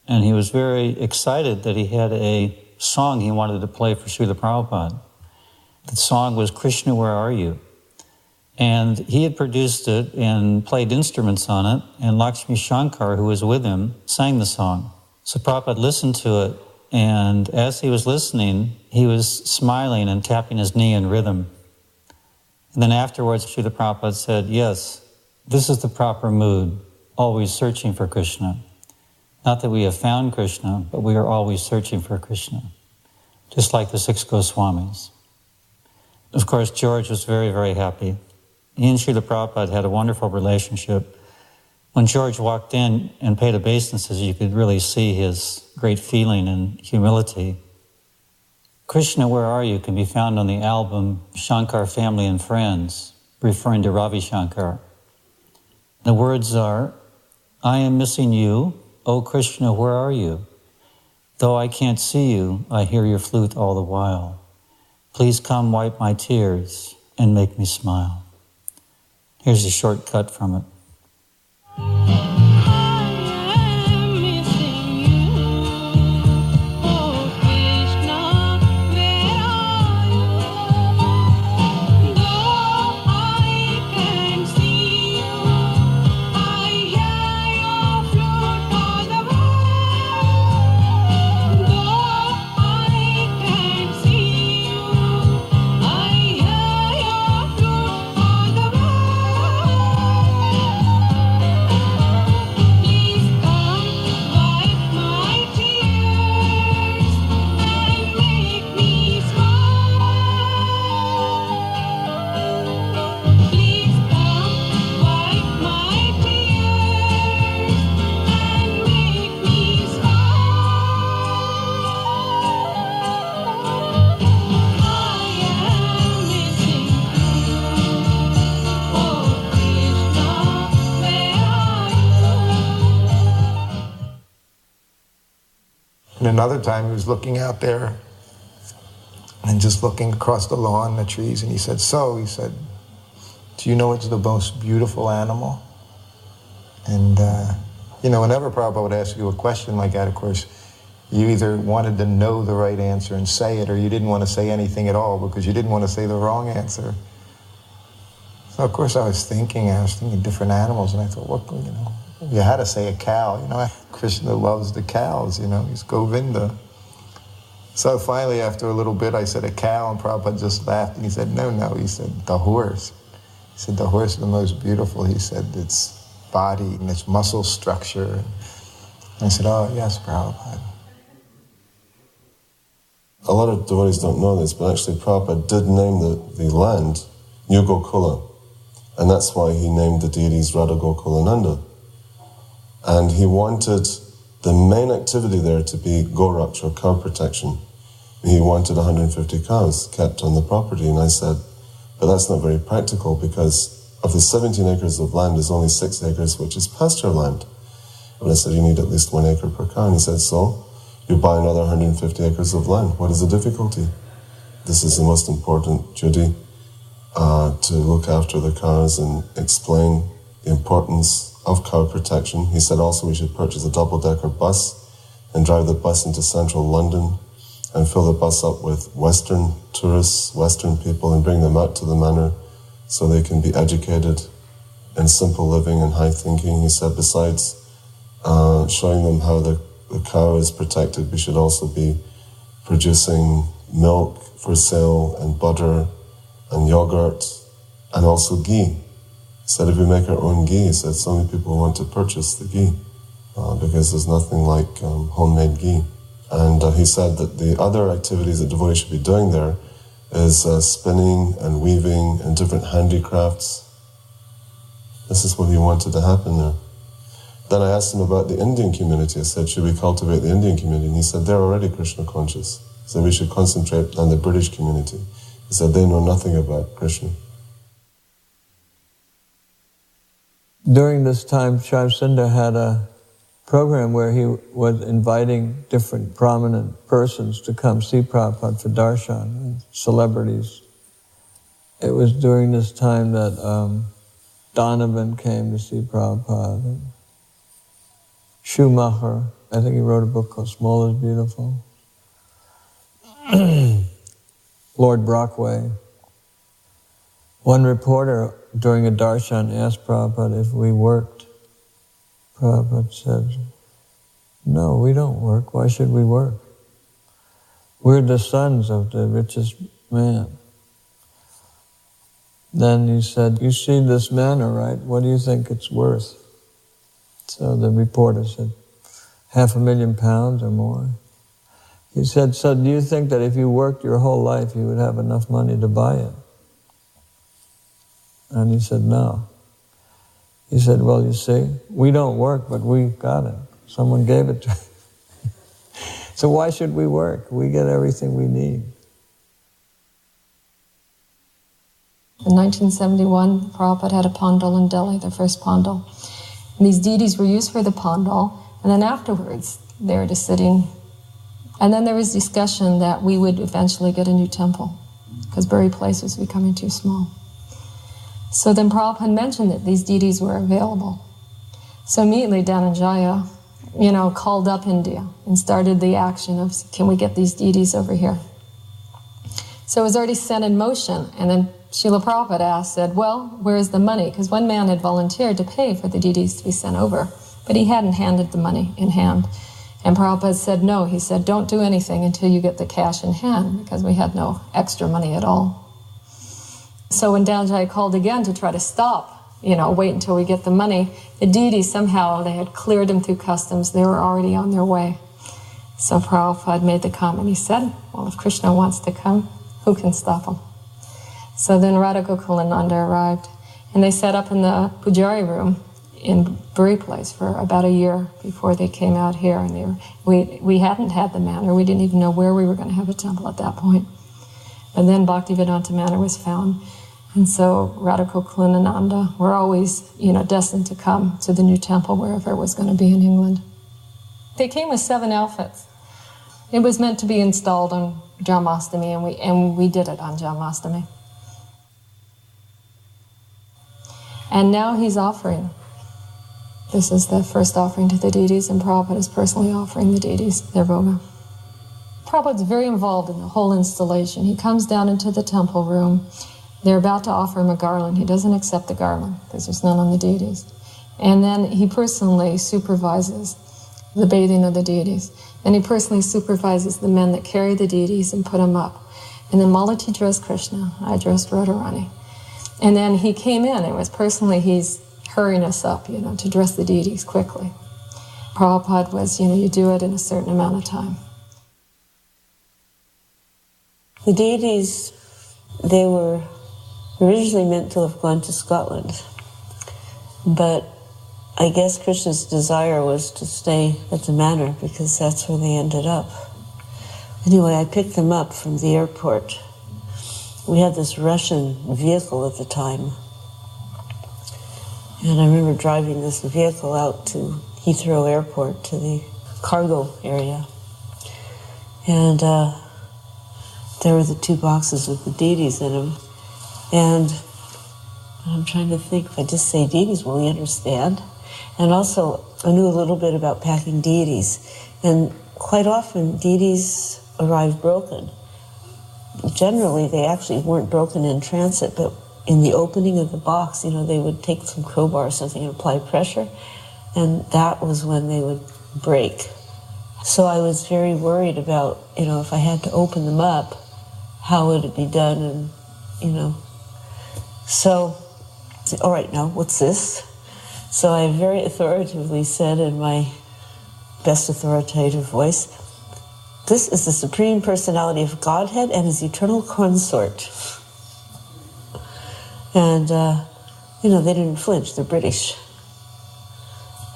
and he was very excited that he had a song he wanted to play for Srila Prabhupada. The song was Krishna, Where Are You? And he had produced it and played instruments on it, and Lakshmi Shankar, who was with him, sang the song. So Prabhupada listened to it, and as he was listening, he was smiling and tapping his knee in rhythm. And then afterwards, Srila Prabhupada said, yes, this is the proper mood, always searching for Krishna. Not that we have found Krishna, but we are always searching for Krishna, just like the 6 Goswamis. Of course, George was very, very happy. He and Srila Prabhupada had a wonderful relationship. When George walked in and paid obeisances, you could really see his great feeling and humility. Krishna, Where Are You can be found on the album Shankar Family and Friends, referring to Ravi Shankar. The words are, I am missing you, O Krishna, where are you? Though I can't see you, I hear your flute all the while. Please come wipe my tears and make me smile. Here's a short cut from it. And another time he was looking out there and just looking across the lawn, the trees, and he said, do you know what's the most beautiful animal? And, whenever Prabhupada would ask you a question like that, of course, you either wanted to know the right answer and say it, or you didn't want to say anything at all because you didn't want to say the wrong answer. So, of course, I was thinking different animals, and I thought, you had to say a cow, Krishna loves the cows, he's Govinda. So finally, after a little bit, I said a cow, and Prabhupada just laughed, and he said, no, he said, the horse. He said, the horse is the most beautiful. He said, its body and its muscle structure. And I said, oh, yes, Prabhupada. A lot of devotees don't know this, but actually Prabhupada did name the land New Gokula, and that's why he named the deities Radha Gokulananda. And he wanted the main activity there to be Goraksha, cow protection. He wanted 150 cows kept on the property, and I said, but that's not very practical because of the 17 acres of land, there's only 6 acres which is pasture land. And I said, you need at least 1 acre per cow. And he said, so you buy another 150 acres of land. What is the difficulty? This is the most important duty, to look after the cows and explain the importance of cow protection. He said also we should purchase a double-decker bus and drive the bus into central London and fill the bus up with Western tourists, Western people, and bring them out to the manor so they can be educated in simple living and high thinking. He said besides showing them how the cow is protected, we should also be producing milk for sale and butter and yogurt and also ghee. He said if we make our own ghee, he said so many people want to purchase the ghee because there's nothing like homemade ghee. And he said that the other activities that devotees should be doing there is spinning and weaving and different handicrafts. This is what he wanted to happen there. Then I asked him about the Indian community. I said, should we cultivate the Indian community? And he said, they're already Krishna conscious. He said, we should concentrate on the British community. He said, they know nothing about Krishna. During this time, Shamsundar had a program where he was inviting different prominent persons to come see Prabhupada for darshan, celebrities. It was during this time that Donovan came to see Prabhupada. Schumacher, I think he wrote a book called Small is Beautiful. Lord Brockway. One reporter during a darshan asked Prabhupada if we worked. Prabhupada said, no, we don't work. Why should we work? We're the sons of the richest man. Then he said, you see this manor, right? What do you think it's worth? So the reporter said, £500,000 or more. He said, so do you think that if you worked your whole life, you would have enough money to buy it? And he said, no. He said, well, you see, we don't work, but we got it. Someone gave it to us. So why should we work? We get everything we need. In 1971, Prabhupada had a pandal in Delhi, the first pandal. And these deities were used for the pandal, and then afterwards, they were just sitting. And then there was discussion that we would eventually get a new temple, because Buri Place was becoming too small. So then Prabhupada mentioned that these deities were available. So immediately Dhananjaya, called up India and started the action of, can we get these deities over here? So it was already set in motion, and then Srila Prabhupada said, well, where's the money? Because one man had volunteered to pay for the deities to be sent over, but he hadn't handed the money in hand. And Prabhupada said no. He said, don't do anything until you get the cash in hand, because we had no extra money at all. So when Dhananjaya called again to try to stop, wait until we get the money, the deities somehow, they had cleared them through customs. They were already on their way. So Prabhupada made the comment. He said, well, if Krishna wants to come, who can stop him? So then Radha Gokulananda arrived, and they set up in the Pujari room in Buri Place for about a year before they came out here. And we hadn't had the manor. We didn't even know where we were going to have a temple at that point. And then Bhaktivedanta Manor was found. And so Radha Gokulananda were always, destined to come to the new temple wherever it was going to be in England. They came with 7 outfits. It was meant to be installed on Janmashtami, and we did it on Janmashtami. And now he's offering. This is the first offering to the deities, and Prabhupada is personally offering the deities their bhoga. Prabhupada's very involved in the whole installation. He comes down into the temple room. They're about to offer him a garland. He doesn't accept the garland because there's none on the deities. And then he personally supervises the bathing of the deities. And he personally supervises the men that carry the deities and put them up. And then Malati dressed Krishna, I dressed Radharani. And then he came in. It was personally, he's hurrying us up, to dress the deities quickly. Prabhupada was, you do it in a certain amount of time. The deities, they were originally meant to have gone to Scotland. But I guess Krishna's desire was to stay at the manor because that's where they ended up. Anyway, I picked them up from the airport. We had this Russian vehicle at the time. And I remember driving this vehicle out to Heathrow Airport, to the cargo area. And there were the 2 boxes with the deities in them. And I'm trying to think, if I just say deities, will he understand? And also, I knew a little bit about packing deities. And quite often, deities arrive broken. Generally, they actually weren't broken in transit, but in the opening of the box, they would take some crowbar or something and apply pressure, and that was when they would break. So I was very worried about, if I had to open them up, how would it be done, and, So, I said, all right, now, what's this? So I very authoritatively said in my best authoritative voice, this is the Supreme Personality of Godhead and His eternal consort. And, they didn't flinch, they're British.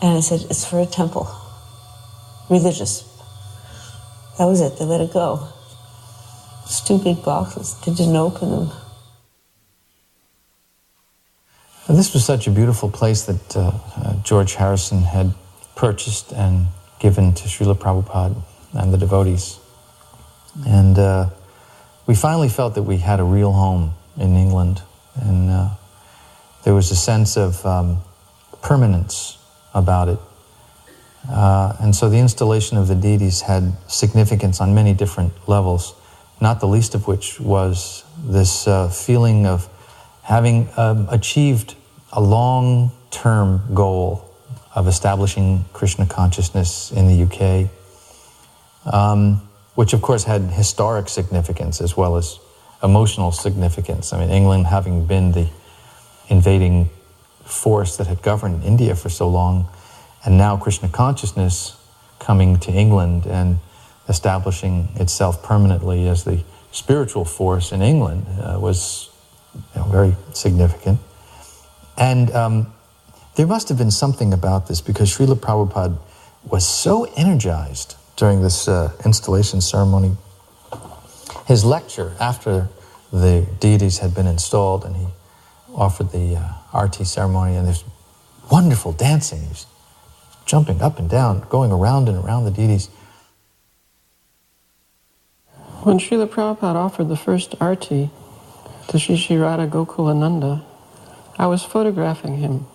And I said, it's for a temple. Religious. That was it, they let it go. It's 2 big boxes, they didn't open them. And this was such a beautiful place that George Harrison had purchased and given to Srila Prabhupada and the devotees. And we finally felt that we had a real home in England. And there was a sense of permanence about it. And so the installation of the deities had significance on many different levels, not the least of which was this feeling of having achieved a long-term goal of establishing Krishna consciousness in the UK, which of course had historic significance as well as emotional significance. I mean, England having been the invading force that had governed India for so long, and now Krishna consciousness coming to England and establishing itself permanently as the spiritual force in England was very significant. And there must have been something about this, because Srila Prabhupada was so energized during this installation ceremony. His lecture after the deities had been installed, and he offered the arti ceremony, and there's wonderful dancing. He was jumping up and down, going around and around the deities. When Srila Prabhupada offered the first arti to Sri Sri Radha Gokulananda, I was photographing him.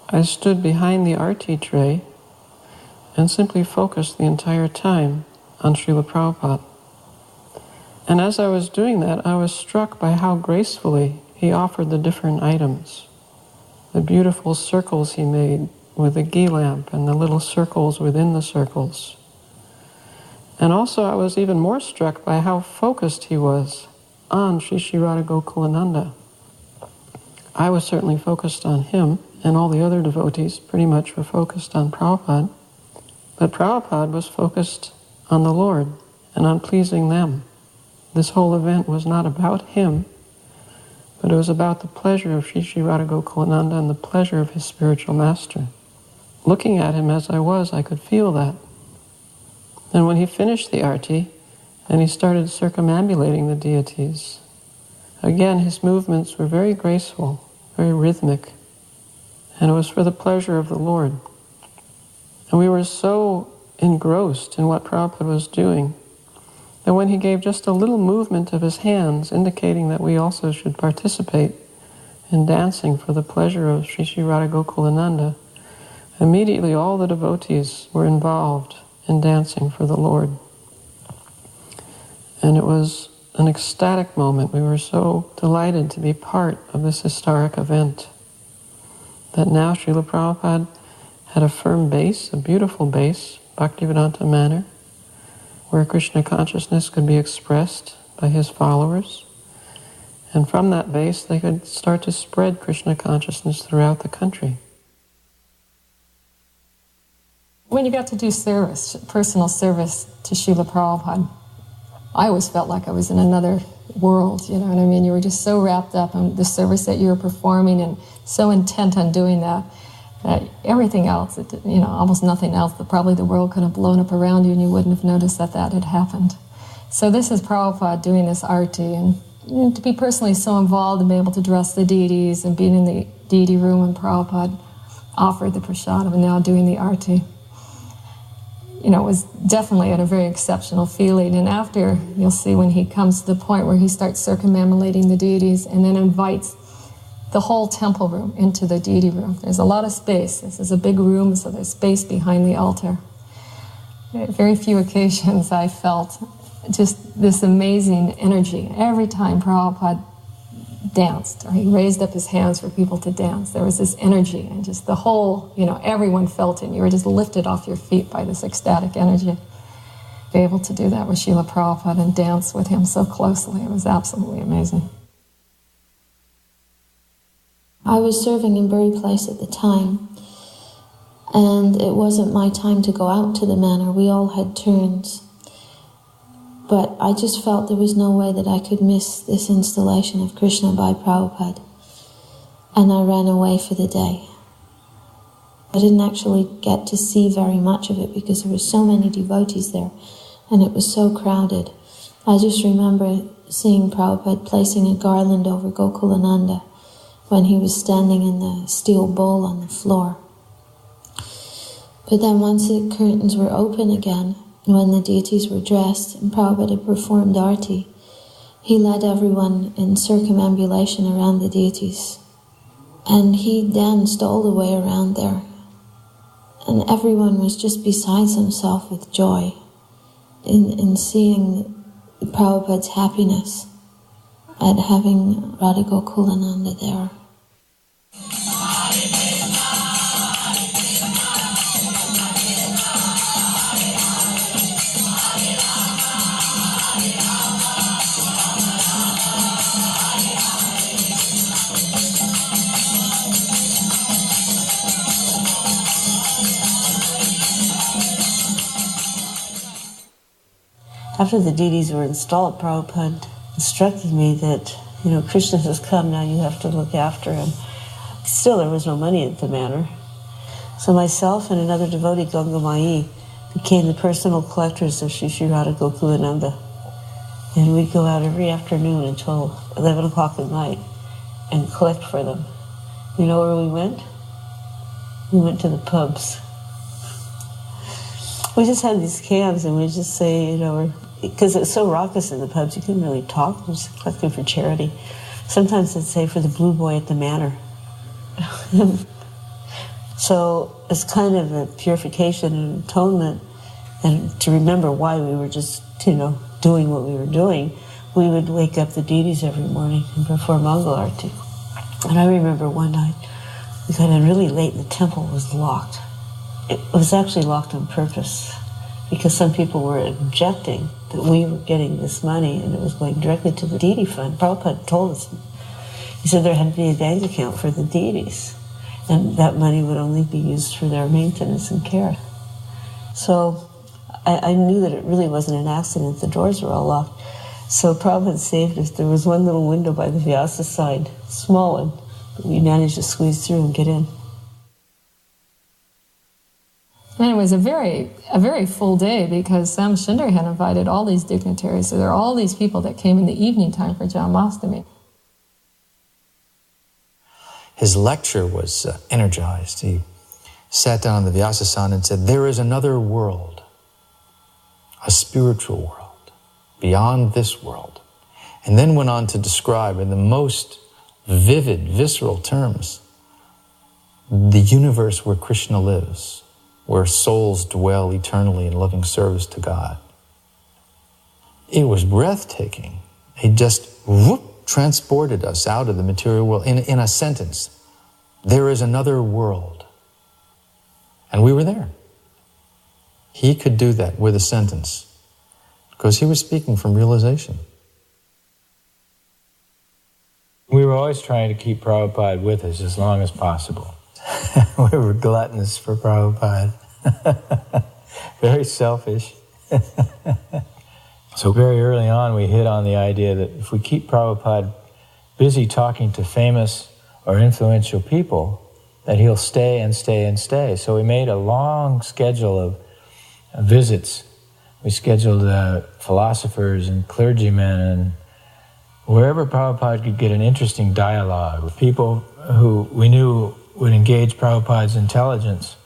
I stood behind the arti tray and simply focused the entire time on Srila Prabhupada. And as I was doing that, I was struck by how gracefully he offered the different items. The beautiful circles he made with the ghee lamp and the little circles within the circles. And also I was even more struck by how focused he was on Sri Sri Radha Gokulananda. I was certainly focused on him, and all the other devotees pretty much were focused on Prabhupada. But Prabhupada was focused on the Lord and on pleasing them. This whole event was not about him, but it was about the pleasure of Sri Sri Radha Gokulananda and the pleasure of his spiritual master. Looking at him as I was, I could feel that. And when he finished the arti, and he started circumambulating the deities, again his movements were very graceful, very rhythmic, and it was for the pleasure of the Lord. And we were so engrossed in what Prabhupada was doing that when he gave just a little movement of his hands, indicating that we also should participate in dancing for the pleasure of Sri Sri Radha Gokulananda, immediately all the devotees were involved in dancing for the Lord. And it was an ecstatic moment. We were so delighted to be part of this historic event that now Srila Prabhupada had a firm base, a beautiful base, Bhaktivedanta manner, where Krishna consciousness could be expressed by his followers. And from that base, they could start to spread Krishna consciousness throughout the country. When you got to do service, personal service to Srila Prabhupada, I always felt like I was in another world, you know what I mean? You were just so wrapped up in the service that you were performing and so intent on doing that everything else, almost nothing else, that probably the world could have blown up around you and you wouldn't have noticed that had happened. So this is Prabhupada doing this arti, and to be personally so involved and be able to dress the deities and being in the deity room when Prabhupada offered the prasadam and now doing the arti. It was definitely a very exceptional feeling. And after, you'll see when he comes to the point where he starts circumambulating the deities and then invites the whole temple room into the deity room. There's a lot of space. This is a big room, so there's space behind the altar. At very few occasions I felt just this amazing energy. Every time Prabhupada danced, or he raised up his hands for people to dance, there was this energy, and just the whole, everyone felt it. You were just lifted off your feet by this ecstatic energy. Be able to do that with Srila Prabhupada and dance with him so closely, it was absolutely amazing. I was serving in Bury Place at the time, and it wasn't my time to go out to the manor. We all had turns. But I just felt there was no way that I could miss this installation of Krishna by Prabhupada. And I ran away for the day. I didn't actually get to see very much of it because there were so many devotees there and it was so crowded. I just remember seeing Prabhupada placing a garland over Gokulananda when he was standing in the steel bowl on the floor. But then once the curtains were open again, when the deities were dressed and Prabhupada had performed arti, he led everyone in circumambulation around the deities. And he danced all the way around there. And everyone was just besides himself with joy in seeing Prabhupada's happiness at having Radha Gokulananda there. After the deities were installed, Prabhupada instructed me that, Krishna has come, now you have to look after him. Still, there was no money at the manor. So myself and another devotee, Gangamai, became the personal collectors of Sri Sri Radha Gokulananda. And we'd go out every afternoon until 11 o'clock at night and collect for them. You know where we went? We went to the pubs. We just had these cans and we'd just say, you know, because it's so raucous in the pubs, you couldn't really talk. We're just collecting for charity. Sometimes they'd say for the blue boy at the manor. So it's kind of a purification and atonement, and to remember why we were just, you know, doing what we were doing. We would wake up the deities every morning and perform Mangal Arati. And I remember one night, we got in really late and the temple was locked. It was actually locked on purpose because some people were objecting that we were getting this money and it was going directly to the deity fund. Prabhupada told us, he said there had to be a bank account for the deities and that money would only be used for their maintenance and care. So I knew that it really wasn't an accident. The doors were all locked. So Prabhupada saved us. There was one little window by the Vyasa side, small one, but we managed to squeeze through and get in. And it was a very full day because Sam Shinder had invited all these dignitaries. So there are all these people that came in the evening time for Janmashtami. His lecture was energized. He sat down on the Vyasasana and said, there is another world, a spiritual world, beyond this world. And then went on to describe in the most vivid, visceral terms, the universe where Krishna lives, where souls dwell eternally in loving service to God. It was breathtaking. It just transported us out of the material world in a sentence. There is another world. And we were there. He could do that with a sentence because he was speaking from realization. We were always trying to keep Prabhupada with us as long as possible. We were gluttonous for Prabhupada. Very selfish. So very early on we hit on the idea that if we keep Prabhupada busy talking to famous or influential people, that he'll stay and stay and stay. So we made a long schedule of visits. We scheduled philosophers and clergymen, and wherever Prabhupada could get an interesting dialogue with people who we knew would engage Prabhupada's intelligence,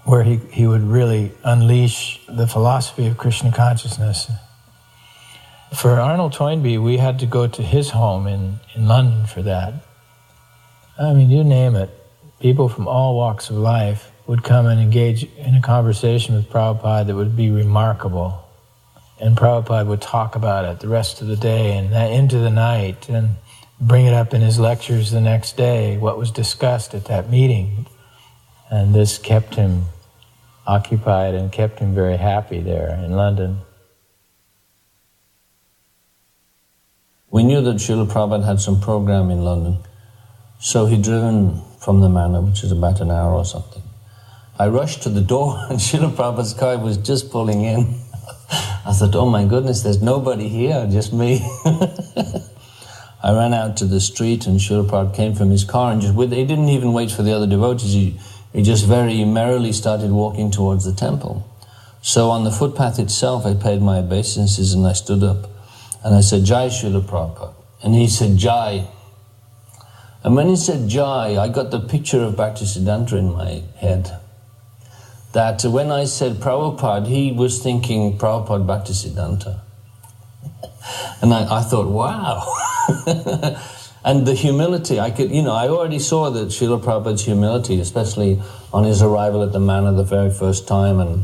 where he would really unleash the philosophy of Krishna consciousness. For Arnold Toynbee, we had to go to his home in London for that. I mean, you name it. People from all walks of life would come and engage in a conversation with Prabhupada that would be remarkable. And Prabhupada would talk about it the rest of the day and into the night and bring it up in his lectures the next day, what was discussed at that meeting. And this kept him occupied and kept him very happy there in London. We knew that Srila Prabhupada had some program in London, so he'd driven from the manor, which is about an hour or something. I rushed to the door and Srila Prabhupada's car was just pulling in. I thought, oh my goodness, there's nobody here, just me. I ran out to the street and Srila Prabhupada came from his car and he didn't even wait for the other devotees. He just very merrily started walking towards the temple. So on the footpath itself, I paid my obeisances and I stood up. And I said, Jai Srila Prabhupada. And he said, Jai. And when he said Jai, I got the picture of Bhaktisiddhanta in my head. That when I said Prabhupada, he was thinking Prabhupada Bhaktisiddhanta. And I thought, wow. And the humility, I already saw that Srila Prabhupada's humility, especially on his arrival at the manor the very first time, and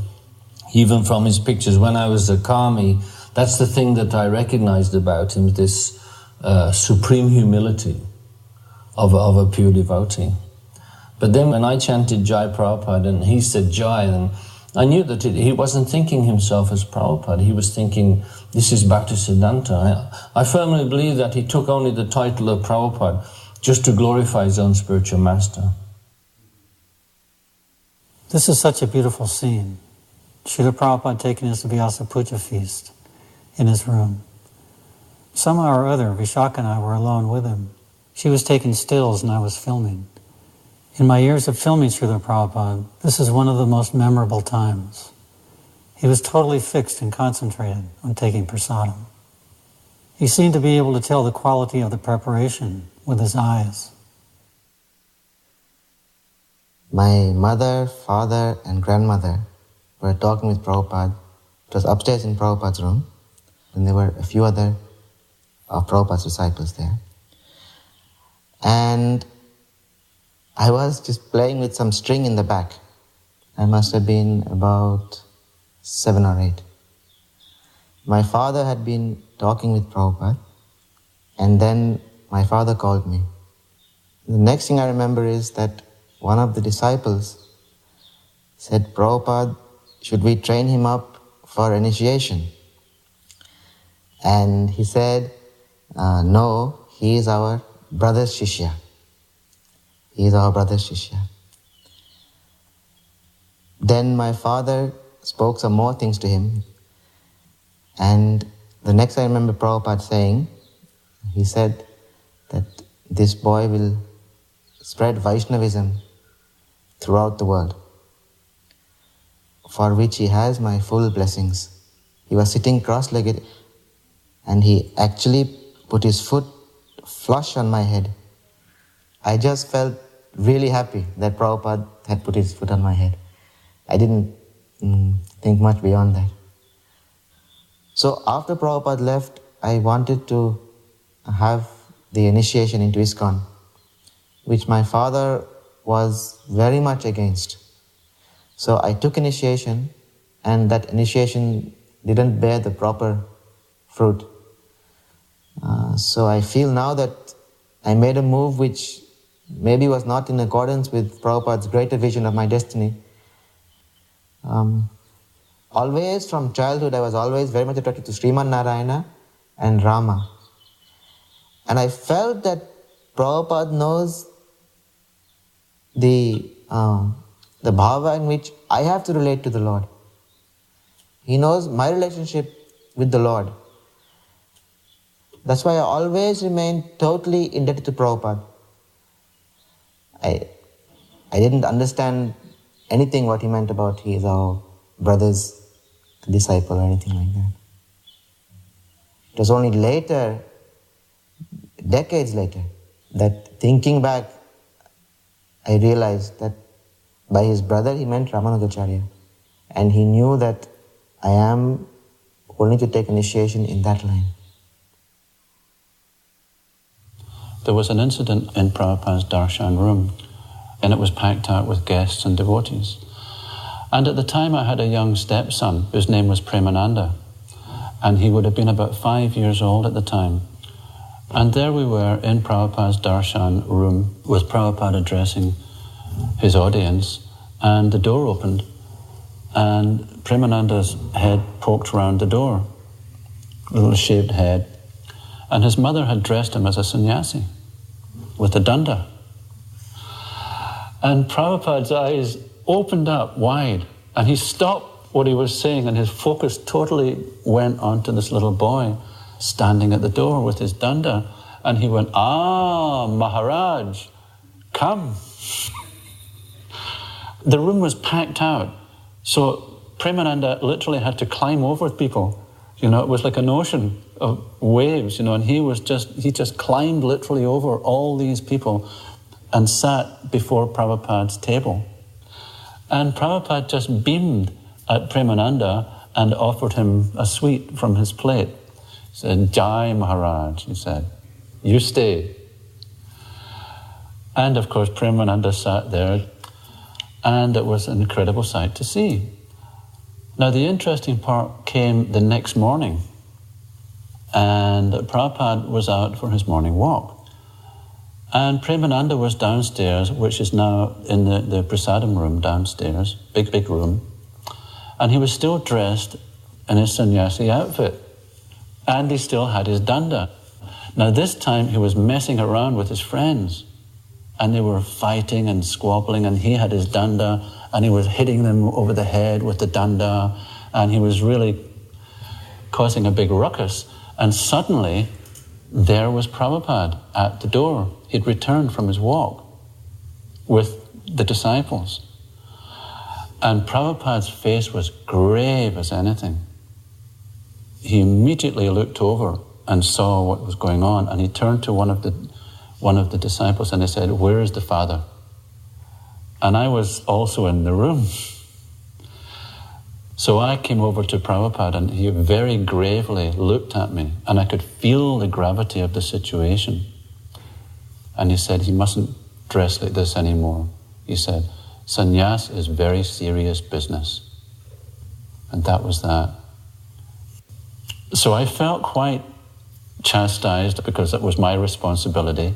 even from his pictures when I was a Kami, that's the thing that I recognized about him, this supreme humility of a pure devotee. But then when I chanted Jai Prabhupada and he said Jai, and I knew that he wasn't thinking himself as Prabhupada, he was thinking, this is Bhaktisiddhanta. I firmly believe that he took only the title of Prabhupada just to glorify his own spiritual master. This is such a beautiful scene. Srila Prabhupada taking us to Vyasa Puja feast in his room. Somehow or other, Vishaka and I were alone with him. She was taking stills and I was filming. In my years of filming Srila Prabhupada, this is one of the most memorable times. He was totally fixed and concentrated on taking prasadam. He seemed to be able to tell the quality of the preparation with his eyes. My mother, father, and grandmother were talking with Prabhupada. It was upstairs in Prabhupada's room, and there were a few other of Prabhupada's disciples there. And I was just playing with some string in the back. I must have been about 7 or 8. My father had been talking with Prabhupada, and then my father called me. The next thing I remember is that one of the disciples said, Prabhupada, should we train him up for initiation? And he said, no, he is our brother's Shishya. He is our brother's Shishya. Then my father spoke some more things to him. And the next I remember Prabhupada saying, he said that this boy will spread Vaishnavism throughout the world, for which he has my full blessings. He was sitting cross-legged and he actually put his foot flush on my head. I just felt really happy that Prabhupada had put his foot on my head. I didn't think much beyond that. So after Prabhupada left, I wanted to have the initiation into ISKCON, which my father was very much against. So I took initiation, and that initiation didn't bear the proper fruit. So I feel now that I made a move which maybe was not in accordance with Prabhupada's greater vision of my destiny. Always from childhood, I was always very much attracted to Sriman Narayana and Rama. And I felt that Prabhupada knows the bhava in which I have to relate to the Lord. He knows my relationship with the Lord. That's why I always remain totally indebted to Prabhupada. I didn't understand anything what he meant about he is our brother's disciple or anything like that. It was only later, decades later, that thinking back, I realized that by his brother he meant Ramanujacharya, and he knew that I am only to take initiation in that line. There was an incident in Prabhupada's darshan room, and it was packed out with guests and devotees. And at the time I had a young stepson whose name was Premananda, and he would have been about 5 years old at the time. And there we were in Prabhupada's darshan room with Prabhupada addressing his audience, and the door opened and Premananda's head poked round the door, little shaved head, and his mother had dressed him as a sannyasi with a danda. And Prabhupada's eyes opened up wide, and he stopped what he was saying, and his focus totally went onto this little boy standing at the door with his danda, and he went, "Ah, Maharaj, come." The room was packed out, so Premananda literally had to climb over people. You know, it was like an ocean of waves, you know, and he just climbed literally over all these people and sat before Prabhupada's table. And Prabhupada just beamed at Premananda and offered him a sweet from his plate. He said, "Jai Maharaj," he said, "you stay." And of course Premananda sat there, and it was an incredible sight to see. Now the interesting part came the next morning, and Prabhupada was out for his morning walk. And Premananda was downstairs, which is now in the prasadam room downstairs, big room. And he was still dressed in his sannyasi outfit. And he still had his danda. Now this time he was messing around with his friends. And they were fighting and squabbling, and he had his danda, and he was hitting them over the head with the danda, and he was really causing a big ruckus. And suddenly, there was Prabhupada at the door. He'd returned from his walk with the disciples. And Prabhupada's face was grave as anything. He immediately looked over and saw what was going on, and he turned to one of the disciples and he said, "Where is the Father?" And I was also in the room. So I came over to Prabhupada and he very gravely looked at me, and I could feel the gravity of the situation. And he said, "He mustn't dress like this anymore." He said, "Sannyas is very serious business." And that was that. So I felt quite chastised because that was my responsibility,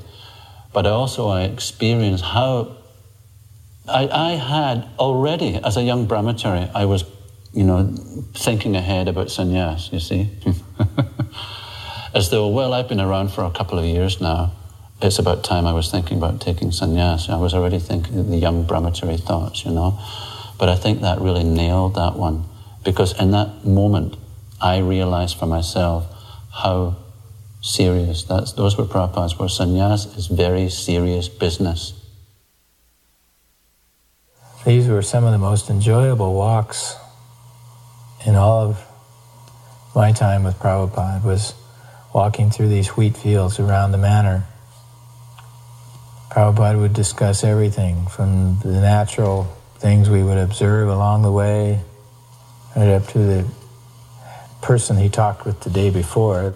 but also I experienced how I had already, as a young brahmachari, I was, thinking ahead about sannyas, you see. As though, well, I've been around for a couple of years now. It's about time I was thinking about taking sannyas. I was already thinking the young brahmachari thoughts, But I think that really nailed that one, because in that moment, I realized for myself how serious those were Prabhupada's words. Sannyas is very serious business. These were some of the most enjoyable walks in all of my time with Prabhupada, was walking through these wheat fields around the manor. Prabhupada would discuss everything from the natural things we would observe along the way, right up to the person he talked with the day before.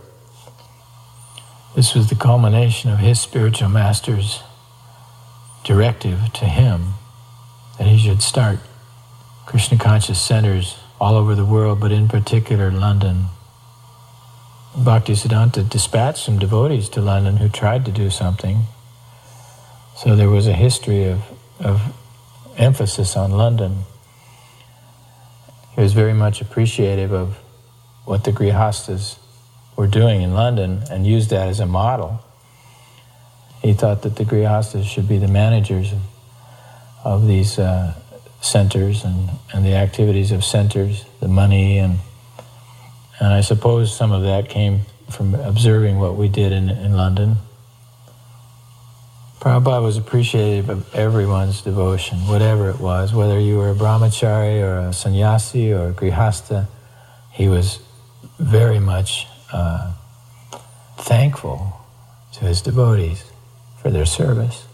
This was the culmination of his spiritual master's directive to him that he should start Krishna conscious centers all over the world, but in particular London. Bhaktisiddhanta dispatched some devotees to London who tried to do something. So there was a history of emphasis on London. He was very much appreciative of what the Grihastas were doing in London and used that as a model. He thought that the Grihastas should be the managers of these centers and the activities of centers, the money, and I suppose some of that came from observing what we did in London. Prabhupada was appreciative of everyone's devotion, whatever it was, whether you were a brahmachari or a sannyasi or a grihasta. He was very much thankful to his devotees for their service.